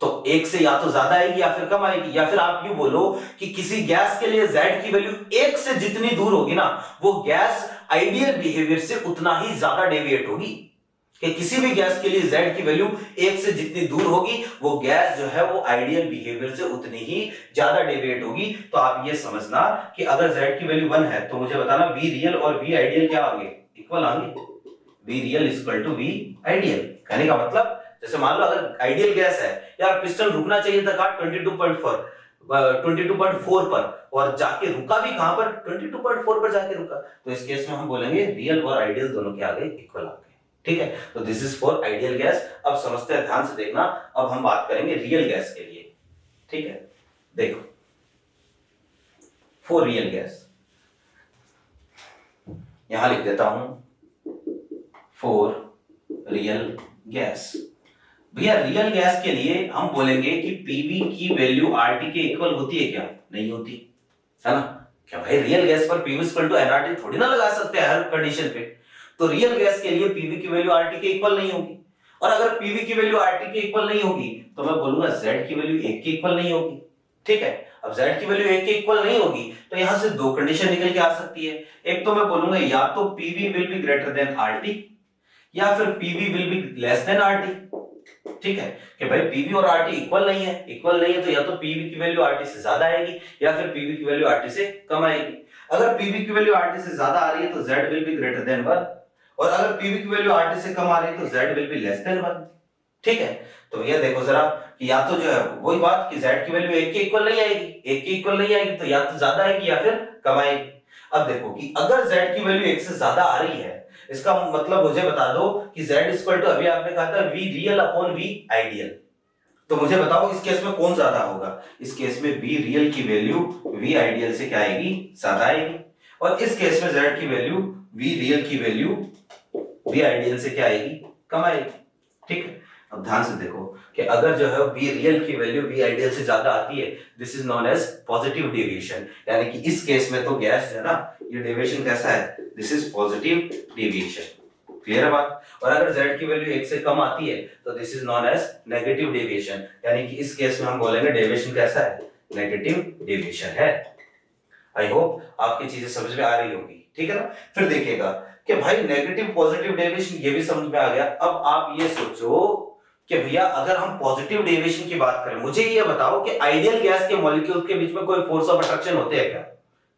तो 1 से या तो ज्यादा आएगी या फिर कम आएगी। या फिर आप यूं बोलो कि किसी गैस के लिए Z की वैल्यू 1 से जितनी दूर होगी ना, वो गैस आइडियल बिहेवियर से उतना ही ज्यादा डेविएट होगी। कि किसी भी गैस के लिए Z की वैल्यू 1 से जितनी दूर होगी वो गैस जो है वो आइडियल बिहेवियर से उतनी ही ज्यादा डेविएट होगी। तो आप ये समझना कि अगर Z की वैल्यू 1 है तो मुझे बताना V रियल और V आइडियल क्या होंगे, इक्वल होंगे। V real equal to V ideal, कहने का मतलब जैसे मान लो अगर आइडियल गैस है, यार पिस्टन रुकना चाहिए था कहां 22.4 पर, और जाके रुका भी कहां पर 22.4 पर जाके रुका, तो इस केस में हम बोलेंगे रियल और आइडियल दोनों के आगे इक्वल आ गए, ठीक है। तो this is for ideal gas. अब समझते हैं, ध्यान से देखना, अब हम बात करेंगे रियल गैस के लिए, ठीक है। देखो फॉर रियल गैस, यहां लिख देता हूं फॉर रियल गैस। भैया रियल गैस के लिए हम बोलेंगे कि पीवी की वैल्यू आरटी के इक्वल होती है क्या, नहीं होती, है ना। क्या भाई रियल गैस पर पीवी इक्वल टू एनआरटी थोड़ी ना लगा सकते हैं हर कंडीशन पे। तो रियल गैस के लिए पीवी की वैल्यू आरटी के इक्वल नहीं होगी, और अगर पीवी की वैल्यू आरटी के इक्वल नहीं होगी तो मैं बोलूंगा जेड की वैल्यू 1 के इक्वल नहीं होगी, ठीक है। अब जेड की वैल्यू 1 के इक्वल नहीं होगी तो यहां से दो कंडीशन निकल के आ सकती है। एक तो मैं बोलूंगा या तो PV will be greater than RT, या फिर PV will be less than RT, ठीक है। कि भाई पीवी और आरटी इक्वल नहीं है, इक्वल नहीं है तो या तो पीवी की वैल्यू आरटी से ज्यादा आएगी या फिर पीवी की वैल्यू आरटी से कम आएगी। अगर पीवी की वैल्यू आरटी से ज्यादा आ रही है तो Z will be greater than 1, और अगर पीवी की वैल्यू आरटी से कम आ रही है तो Z will be less than 1, ठीक है। तो भैया देखो जरा कि या तो जो है वही बात कि जेड की वैल्यू 1 के इक्वल नहीं आएगी, 1 के इक्वल नहीं आएगी तो या तो ज्यादा आएगी या फिर कम आएगी। अब देखो कि अगर जेड की वैल्यू 1 से ज्यादा आ रही है, इसका मतलब मुझे बता दो कि z इक्वल टू, अभी आपने कहा था v real upon v ideal, तो मुझे बताओ इस केस में कौन ज्यादा होगा। इस केस में v रियल की वैल्यू v आइडियल से क्या आएगी, ज्यादा आएगी, और इस केस में z की वैल्यू v रियल की वैल्यू v आइडियल से क्या आएगी, कम आएगी, ठीक है। अब ध्यान से देखो कि अगर जो है v रियल की वैल्यू v आइडियल से ज्यादा आती है, this is known as positive deviation, यानी कि इस केस में तो गैस है ना, ये डेविएशन कैसा है, this is positive deviation, clear है बात। और अगर z की वैल्यू 1 से कम आती है तो this is known as negative deviation, यानी कि इस केस में हम बोलेंगे डेविएशन कैसा है, नेगेटिव डेविएशन है। आई होप आपकी चीजें समझ में आ रही होगी, ठीक है ना। फिर देखिएगा कि भाई नेगेटिव पॉजिटिव डेविएशन ये भी समझ में आ गया। अब आप ये सोचो कि भैया अगर हम पॉजिटिव डेविएशन की बात करें, मुझे ये बताओ कि आइडियल गैस के मॉलिक्यूल के बीच में कोई फोर्स ऑफ अट्रैक्शन होते हैं क्या,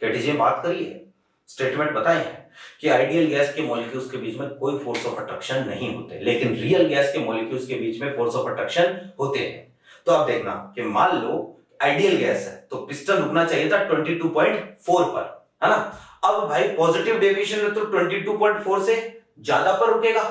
केटीजी में बात करी है, स्टेटमेंट बताए हैं कि आइडियल गैस के मॉलिक्यूल्स के बीच में कोई फोर्स ऑफ अट्रैक्शन नहीं होते, लेकिन रियल गैस के मॉलिक्यूल्स के बीच में फोर्स ऑफ अट्रैक्शन होते हैं। तो आप देखना कि मान लो आइडियल गैस है तो पिस्टन रुकना चाहिए था 22.4 पर, है ना। अब भाई पॉजिटिव डेविएशन में तो 22.4 से ज्यादा पर रुकेगा,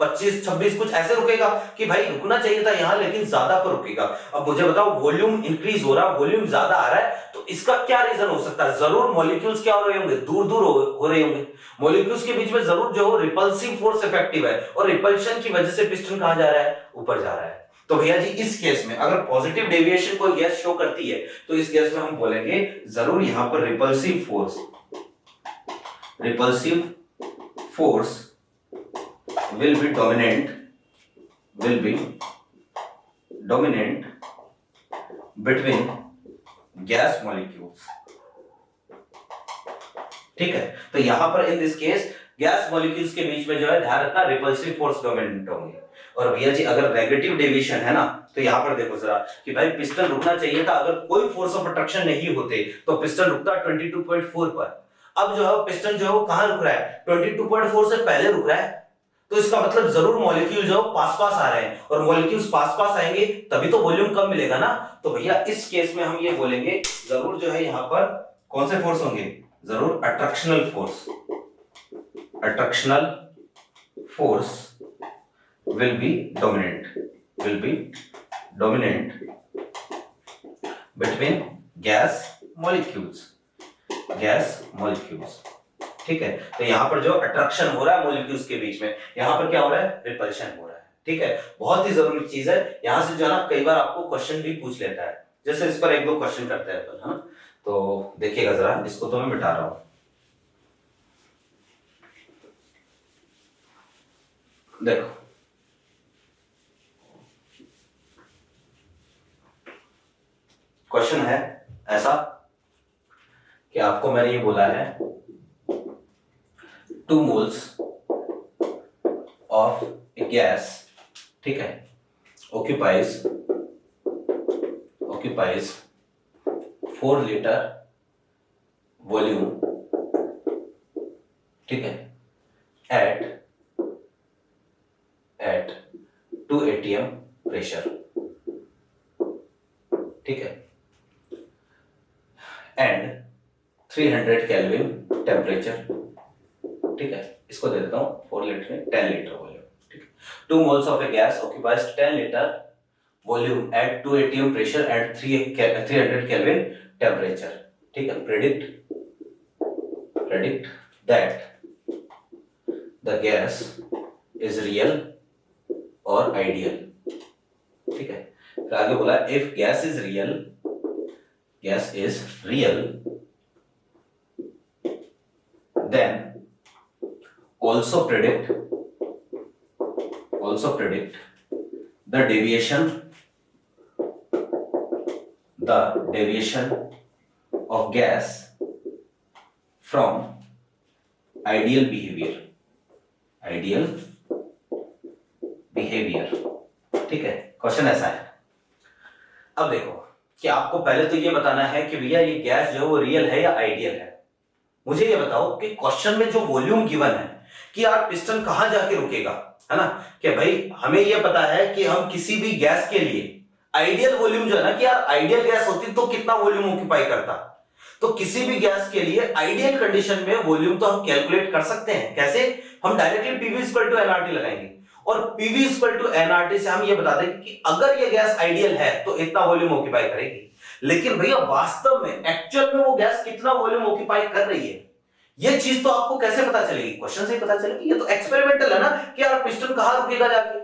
25-26 कुछ ऐसे रुकेगा कि भाई रुकना चाहिए था यहां लेकिन ज्यादा पर रुकेगा। अब मुझे बताओ वॉल्यूम इंक्रीज हो रहा है, वॉल्यूम ज्यादा आ रहा है, तो इसका क्या रीजन हो सकता है, जरूर मॉलिक्यूल्स क्या हो रहे होंगे, दूर दूर हो रहे होंगे, मॉलिक्यूल्स के बीच में जरूर जो रिपल्सिव फोर्स इफेक्टिव है, और रिपल्शन की वजह से पिस्टन कहां जा रहा है, ऊपर जा रहा है। तो भैया जी इस केस में अगर पॉजिटिव डेविएशन कोई गैस शो करती है तो इस केस में हम बोलेंगे जरूर यहां पर repulsive force will be dominant between gas molecules, ठीक है। तो यहां पर in this case gas molecules के बीच में जो है ध्यान रखना रिपल्सिव फोर्स डोमिनेंट होंगे। और भैया जी अगर नेगेटिव डेविएशन है ना, तो यहाँ पर देखो जरा कि भाई पिस्टन रुकना चाहिए था, अगर कोई फोर्स ऑफ अट्रैक्शन नहीं होते तो पिस्टन रुकता 22.4 पर। अब जो है पिस्टन जो है वो कहां रुक रहा है, 22.4 से पहले रुक रहा है, तो इसका मतलब जरूर मॉलिक्यूल जो पास पास आ रहे हैं, और मॉलिक्यूल्स पास पास आएंगे तभी तो वॉल्यूम कम मिलेगा ना। तो भैया इस केस में हम ये बोलेंगे जरूर जो है यहाँ पर कौन से फोर्स होंगे, जरूर attractional force, attractional force will be dominant between gas molecules, ठीक है। तो यहाँ पर जो अट्रैक्शन हो रहा है मॉलिक्यूल्स के बीच में, यहाँ पर क्या हो रहा है, रिपल्शन हो रहा है, ठीक है। बहुत ही जरूरी चीज है, यहाँ से जो है ना कई बार आपको क्वेश्चन भी पूछ लेता है, जैसे इस पर एक दो क्वेश्चन करते हैं अपन, है ना। तो देखिएगा जरा, इसको तो मैं मिटा रहा हूं, देखो क्वेश्चन है ऐसा कि आपको मैंने ये बोला है 2 moles ऑफ गैस, ठीक है, occupies 4 लीटर वॉल्यूम, ठीक है, एट 2 atm प्रेशर, ठीक है, एंड 300 केल्विन टेम्परेचर, ठीक है। इसको दे देता हूं 4 लीटर में 10 लीटर वॉल्यूम, ठीक है। 2 moles of a gas occupies 10 litre volume at 2 atm pressure and 300 kelvin temperature, ठीक है। Predict that the gas is real और आइडियल, ठीक है। फिर आगे बोला if gas is real then also predict the deviation of gas from ideal behavior, ठीक है। क्वेश्चन ऐसा है, अब देखो कि आपको पहले तो ये बताना है कि भैया ये गैस जो है वो रियल है या आइडियल है। मुझे ये बताओ कि क्वेश्चन में जो वॉल्यूम गिवन है कि यार पिस्टन कहां जाके रुकेगा, है ना, कि भाई हमें ये पता है कि हम किसी भी गैस के लिए आइडियल वॉल्यूम जो है ना, कि यार आइडियल गैस होती तो कितना वॉल्यूम ऑक्यूपाई करता, तो किसी भी गैस के लिए आइडियल कंडीशन में वॉल्यूम तो हम कैलकुलेट कर सकते हैं। कैसे, हम directly PV equal to NRT लगाएंगे, और PV इक्वल टू एनआरटी से हम ये बता देंगे कि अगर ये गैस आइडियल है तो इतना वॉल्यूम ऑक्यूपाई करेगी। लेकिन भैया वास्तव में एक्चुअल में वो गैस कितना वॉल्यूम ऑक्यूपाई कर रही है, ये चीज तो आपको कैसे पता चलेगी, क्वेश्चन से ही पता चलेगी। ये तो एक्सपेरिमेंटल है ना कि यार पिस्टन कहां रुकेगा जाके,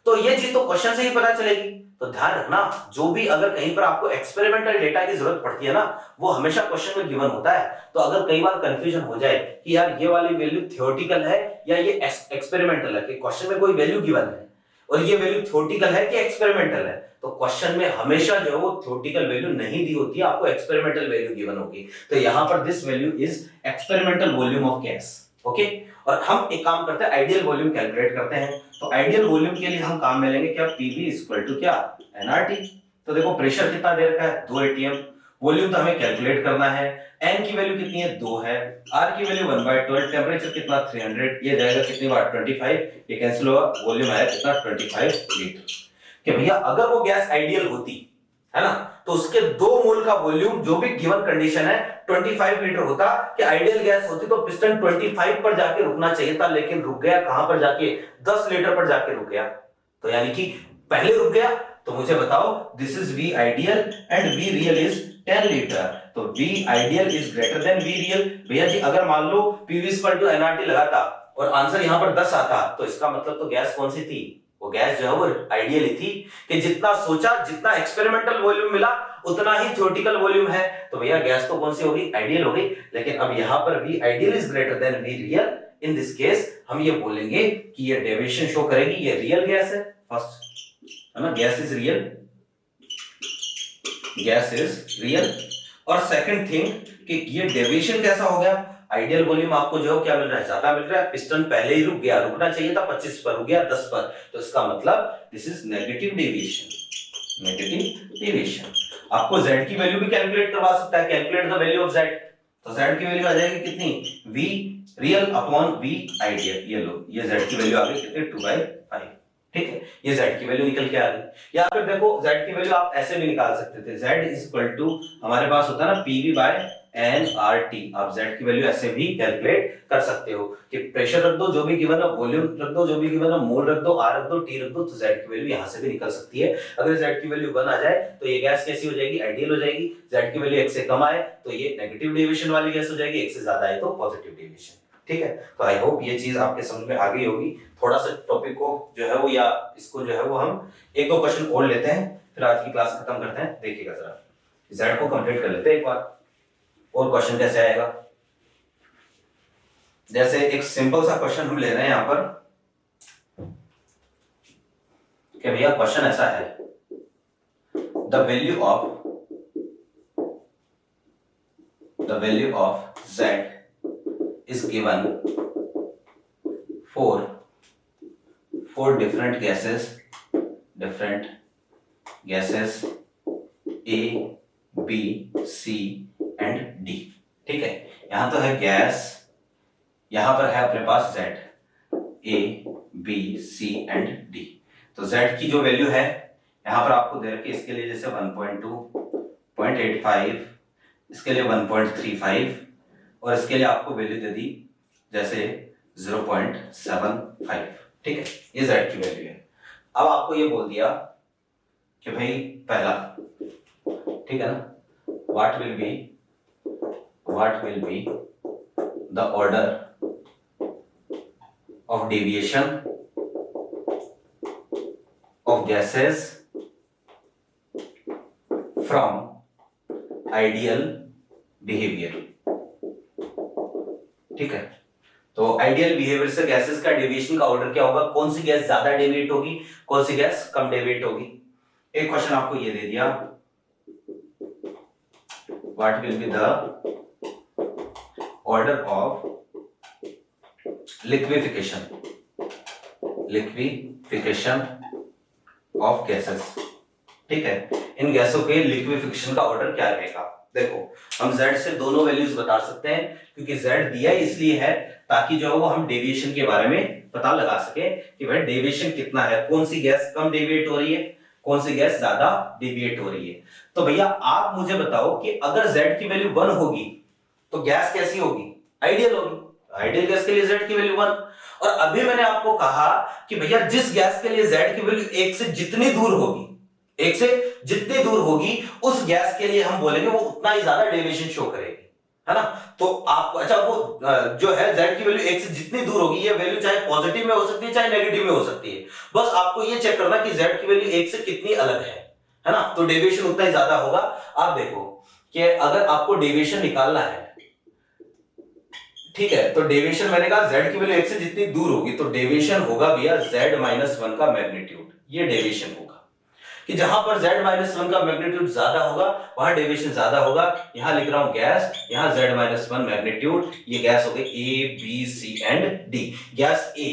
तो ये चीज तो क्वेश्चन से ही पता चलेगी। तो ध्यान रखना, जो भी अगर कहीं पर आपको एक्सपेरिमेंटल डेटा की जरूरत पड़ती है ना, वो हमेशा क्वेश्चन में गिवन होता है। तो अगर कई बार कंफ्यूजन हो जाए कि यार ये वाली वैल्यू थ्योरेटिकल है या ये एक्सपेरिमेंटल है, कि क्वेश्चन में कोई वैल्यू गिवन है और ये वैल्यू थ्योरेटिकल है कि एक्सपेरिमेंटल है, तो क्वेश्चन में हमेशा जो है वो थ्योरेटिकल वैल्यू नहीं दी होती है, आपको एक्सपेरिमेंटल वैल्यू गिवन होगी। तो यहां पर this value is experimental volume of gas, okay. और हम एक काम करते हैं, आइडियल वॉल्यूम कैलकुलेट करते हैं। तो आइडियल वॉल्यूम के लिए हम काम में लेंगे क्या, PV इक्वल टू क्या, एनआरटी। तो देखो प्रेशर कितना दे रखा है, 2 atm, वॉल्यूम तो हमें कैलकुलेट करना है, n की वैल्यू कितनी है, 2 है, r की वैल्यू 1/12, टेंपरेचर कितना 300, ये जाएगा कितनी बार 25, ये कैंसिल होगा, वॉल्यूम आया कितना 25 लीटर। कि भैया अगर वो गैस आइडियल होती है ना, तो उसके 2 मोल का वॉल्यूम जो भी गिवन कंडीशन है 25 लीटर होता, कि आइडियल गैस होती तो पिस्टन 25 पर जाके रुकना चाहिए था, लेकिन रुक गया कहां पर जाके, 10 लीटर पर जाके रुक गया। तो यानी कि पहले रुक गया। तो मुझे बताओ this is V ideal and V real is 10 litre, तो V ideal is greater then V real. भैया जी अगर मान लो PV इक्वल टू एनआरटी लगाता और आंसर यहां पर 10 आता, तो इसका मतलब तो गैस कौन सी थी, वो गैस जो है वो आइडियल ही थी, कि जितना सोचा, जितना एक्सपेरिमेंटल वॉल्यूम मिला उतना ही थ्योरेटिकल वॉल्यूम है, तो भैया गैस तो कौन सी होगी, आइडियल होगी। लेकिन अब यहां पर V ideal is greater then V real, in this case हम ये बोलेंगे कि ये डेविएशन शो करेगी, ये रियल गैस है, फर्स्ट है ना, गैस इज रियल। और सेकंड थिंग कि ये डेविएशन कैसा हो गया, आइडियल वॉल्यूम आपको जो है क्या मिल रहा है, ज्यादा मिल रहा है, पिस्टन पहले ही रुक गया, रुकना चाहिए था 25 पर, रुक गया 10 पर, तो इसका मतलब this is negative deviation, negative deviation. आपको z की वैल्यू भी कैलकुलेट करवा सकता है, calculate the value of z, तो z की वैल्यू आ जाएगी कितनी, v real upon v ideal, ये लो ये z की वैल्यू आ गई कितनी 2/5, ठीक है, ये z की वैल्यू निकल के आ गई। या फिर देखो z की वैल्यू आप ऐसे भी निकाल सकते थे, z इज इक्वल टू हमारे पास होता है ना PV/nRT, आप z की वैल्यू ऐसे भी कैलकुलेट कर सकते हो कि प्रेशर रख दो जो भी गिवन है, वॉल्यूम रख दो जो भी गिवन है, मोल रख दो, r रख दो, t रख दो, तो z की वैल्यू यहां से भी निकल सकती है। अगर z की वैल्यू 1 आ जाए तो ये गैस कैसी हो जाएगी, आइडियल हो जाएगी, z की वैल्यू 1 से कम आए तो ये नेगेटिव डेविएशन वाली गैस हो जाएगी, 1 से ज्यादा आए तो पॉजिटिव डेविएशन, ठीक है। तो आई होप ये चीज आपके समझ में आ गई होगी। थोड़ा सा टॉपिक को जो है वो या इसको जो है वो हम एक दो क्वेश्चन और लेते हैं, फिर आज की क्लास खत्म करते हैं। देखिएगा जरा, z को कंप्लीट कर लेते हैं एक बार, और क्वेश्चन कैसे आएगा। जैसे एक सिंपल सा क्वेश्चन हम ले रहे हैं यहां पर कि भैया क्वेश्चन ऐसा है, the value of z is given for different gases A, B, C and D, ठीक है। यहां तो है गैस, यहां पर है अपने पास Z, A, B, C and D। तो Z की जो वैल्यू है यहां पर आपको दे रखी है, इसके लिए जैसे 1.2, 0.85, इसके लिए 1.35 और इसके लिए आपको वैल्यू दे दी जैसे 0.75, ठीक है, ये Z की वैल्यू है। अब आपको ये बोल दिया कि भाई पहला, ठीक है ना, what will be the order of deviation of gases from ideal behaviour, ठीक है। तो आइडियल बिहेवियर से गैसेस का डेविएशन का ऑर्डर क्या होगा, कौन सी गैस ज्यादा डेविएट होगी, कौन सी गैस कम डेविएट होगी। एक क्वेश्चन आपको ये दे दिया, what will be the order of liquefaction of gases, ठीक है, इन गैसों के लिक्विफिकेशन का ऑर्डर क्या रहेगा। देखो हम Z से दोनों वैल्यूज बता सकते हैं, क्योंकि Z दिया इसलिए है ताकि जो है वो हम डेविएशन के बारे में पता लगा सके कि भाई डेविएशन कितना है, कौन सी गैस कम डेविएट हो रही है, कौन सी गैस ज्यादा डेविएट हो रही है। तो भैया आप मुझे बताओ कि अगर Z की वैल्यू 1 होगी तो गैस कैसी होगी, आइडियल होगी, आइडियल गैस के लिए Z की वैल्यू 1। और अभी मैंने आपको कहा कि भैया जिस गैस के लिए Z की वैल्यू 1 से जितनी दूर होगी, 1 से जितनी दूर होगी उस गैस के लिए हम बोलेंगे वो उतना ही ज्यादा डेविएशन शो करेगी, है ना। तो आपको अच्छा वो जो है Z की वैल्यू 1 से जितनी दूर होगी, ये वैल्यू चाहे पॉजिटिव में हो सकती है चाहे नेगेटिव में हो सकती है, बस आपको ये चेक करना कि Z की वैल्यू 1 से कितनी अलग है ना, तो डेविएशन उतना ही ज्यादा होगा। आप देखो कि अगर आपको डेविएशन निकालना है, ठीक है, तो डेविएशन मैंने कहा Z की वैल्यू 1 से जितनी दूर होगी तो डेविएशन होगा भैया Z-1 का मैग्नीट्यूड, ये डेविएशन होगा कि जहां पर Z-1 का मैग्नीट्यूड ज्यादा होगा वहां डेविएशन ज्यादा होगा। यहां लिख रहा हूं गैस, यहां Z-1 मैग्नीट्यूड, ये गैस हो गई A, B, C and D। Gas A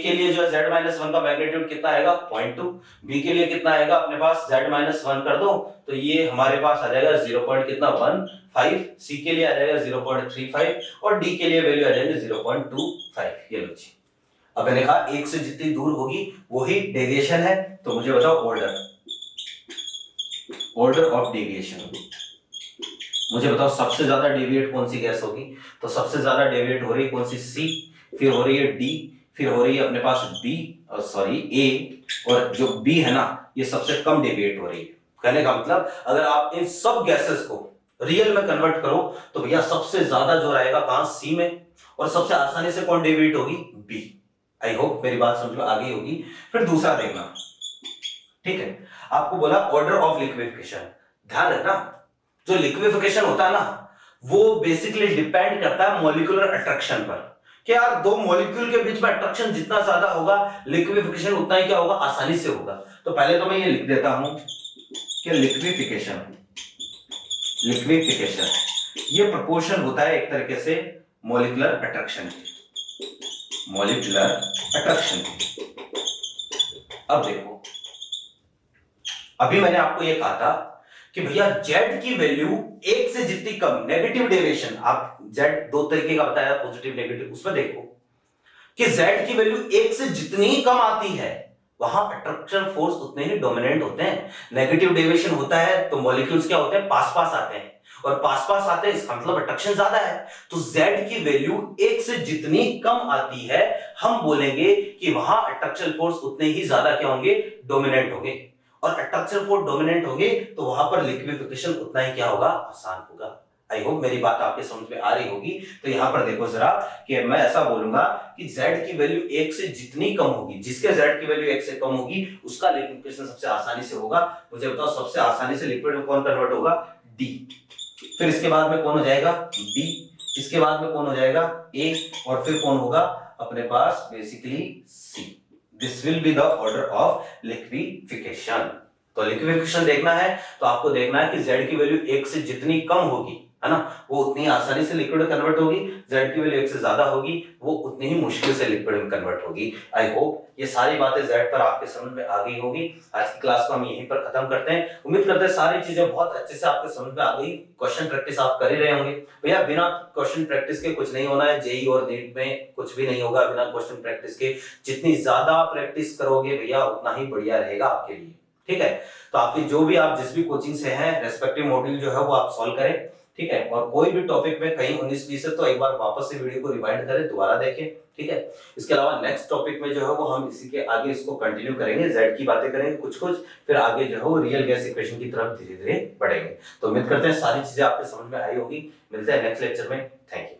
के लिए जो है Z-1 का मैग्नीट्यूड कितना आएगा 0.2, B के लिए कितना आएगा अपने पास Z-1 कर दो तो ये हमारे पास आ जाएगा 0.15, C के लिए आ जाएगा 0.35 और D के लिए वैल्यू आ जाएगी 0.25। ये लो जी, अब मैंने कहा 1 से जितनी दूर होगी वही डेविएशन है, तो मुझे बताओ ऑर्डर ऑफ डेविएशन, मुझे बताओ सबसे ज्यादा डेविएट कौन सी गैस होगी। तो सबसे ज्यादा डेविएट हो रही है कौन सी, C, फिर हो रही है D, फिर हो रही है अपने पास B, A, और जो B है ना ये सबसे कम डेविएट हो रही है। कहने का मतलब अगर आप इन सब गैसेस को रियल में कन्वर्ट करो तो भैया सबसे ज्यादा जो रहेगा कहां, C में, और सबसे आसानी से कौन डेविएट होगी, B। आई होप मेरी बात समझ में आ गई होगी। फिर दूसरा देखना, ठीक है, आपको बोला ऑर्डर ऑफ लिक्विफिकेशन, ध्यान रखना जो लिक्विफिकेशन होता है ना वो बेसिकली डिपेंड करता है मॉलिक्यूलर अट्रैक्शन पर, कि यार दो मॉलिक्यूल के बीच में अट्रैक्शन जितना ज्यादा होगा लिक्विफिकेशन उतना ही क्या होगा, आसानी से होगा। तो पहले तो मैं ये लिख देता हूं कि लिक्विफिकेशन ये प्रोपोर्शन होता है एक तरीके से मॉलिक्यूलर अट्रैक्शन की, मॉलिक्यूलर अट्रैक्शन की। अब देखो, अभी मैंने आपको ये कहा था कि भैया z की वैल्यू 1 से जितनी कम, नेगेटिव डेविएशन, आप z दो तरीके का बताया, पॉजिटिव नेगेटिव, उसमें देखो कि z की वैल्यू 1 से जितनी कम आती है वहां अट्रैक्शन फोर्स उतने ही डोमिनेंट होते हैं। नेगेटिव डेविएशन होता है तो मॉलिक्यूल्स क्या होते हैं, पास पास आते हैं, और पास पास आते हैं इसका मतलब अट्रैक्शन ज्यादा है। तो z की वैल्यू 1 से जितनी कम आती है हम बोलेंगे कि वहां अट्रैक्शन फोर्स उतने ही ज्यादा क्या होंगे, डोमिनेंट होंगे। और अट्रैक्शन फोर्स डोमिनेंट होंगे तो वहां पर लिक्विफिकेशन उतना ही क्या होगा, आसान होगा। आई होप मेरी बात आपके समझ में आ रही होगी। तो यहां पर देखो जरा कि मैं ऐसा बोलूंगा कि z की वैल्यू 1 से जितनी कम होगी, जिसके z की वैल्यू 1 से कम होगी उसका लिक्विफिकेशन सबसे आसानी से होगा। मुझे बताओ सबसे आसानी से लिक्विड में कौन कन्वर्ट होगा, D। फिर इसके बाद में कौन हो जाएगा, B। इसके बाद में कौन हो जाएगा, A। और फिर कौन होगा अपने पास basically C। This will be the order of liquefaction. तो लिक्विफिकेशन देखना है तो आपको देखना है कि z की वैल्यू 1 से जितनी कम होगी, है ना, वो उतनी आसानी से लिक्विड में कन्वर्ट होगी। z की वैल्यू 1 से ज्यादा होगी वो उतनी ही मुश्किल से लिक्विड में कन्वर्ट होगी। आई होप ये सारी बातें z पर आपके समझ में आ गई होगी। आज की क्लास को हम यहीं पर खत्म करते हैं। उम्मीद करते हैं सारी चीजें बहुत अच्छे से आपके समझ में आ गई। क्वेश्चन प्रैक्टिस आप कर ही रहे होंगे। भैया बिना क्वेश्चन प्रैक्टिस के कुछ नहीं होना है, जेई और नीट में कुछ भी नहीं होगा बिना क्वेश्चन प्रैक्टिस के। जितनी ज्यादा प्रैक्टिस करोगे भैया उतना ही बढ़िया रहेगा आपके लिए, ठीक है। तो आपकी जो भी आप जिस भी कोचिंग से हैं रेस्पेक्टिव मॉड्यूल जो है वो आप सॉल्व करें, ठीक है। और कोई भी टॉपिक में कहीं 19-20 है तो एक बार वापस से वीडियो को रिवाइंड करें, दोबारा देखें, ठीक है। इसके अलावा नेक्स्ट टॉपिक में जो है वो हम इसी के आगे इसको कंटिन्यू करेंगे, जेड की बातें करेंगे कुछ कुछ, फिर आगे जो है वो रियल गैस इक्वेशन की तरफ धीरे धीरे बढ़ेंगे। तो उम्मीद करते हैं सारी चीजें आपके समझ में आई होगी। मिलते हैं नेक्स्ट लेक्चर में। Thank you.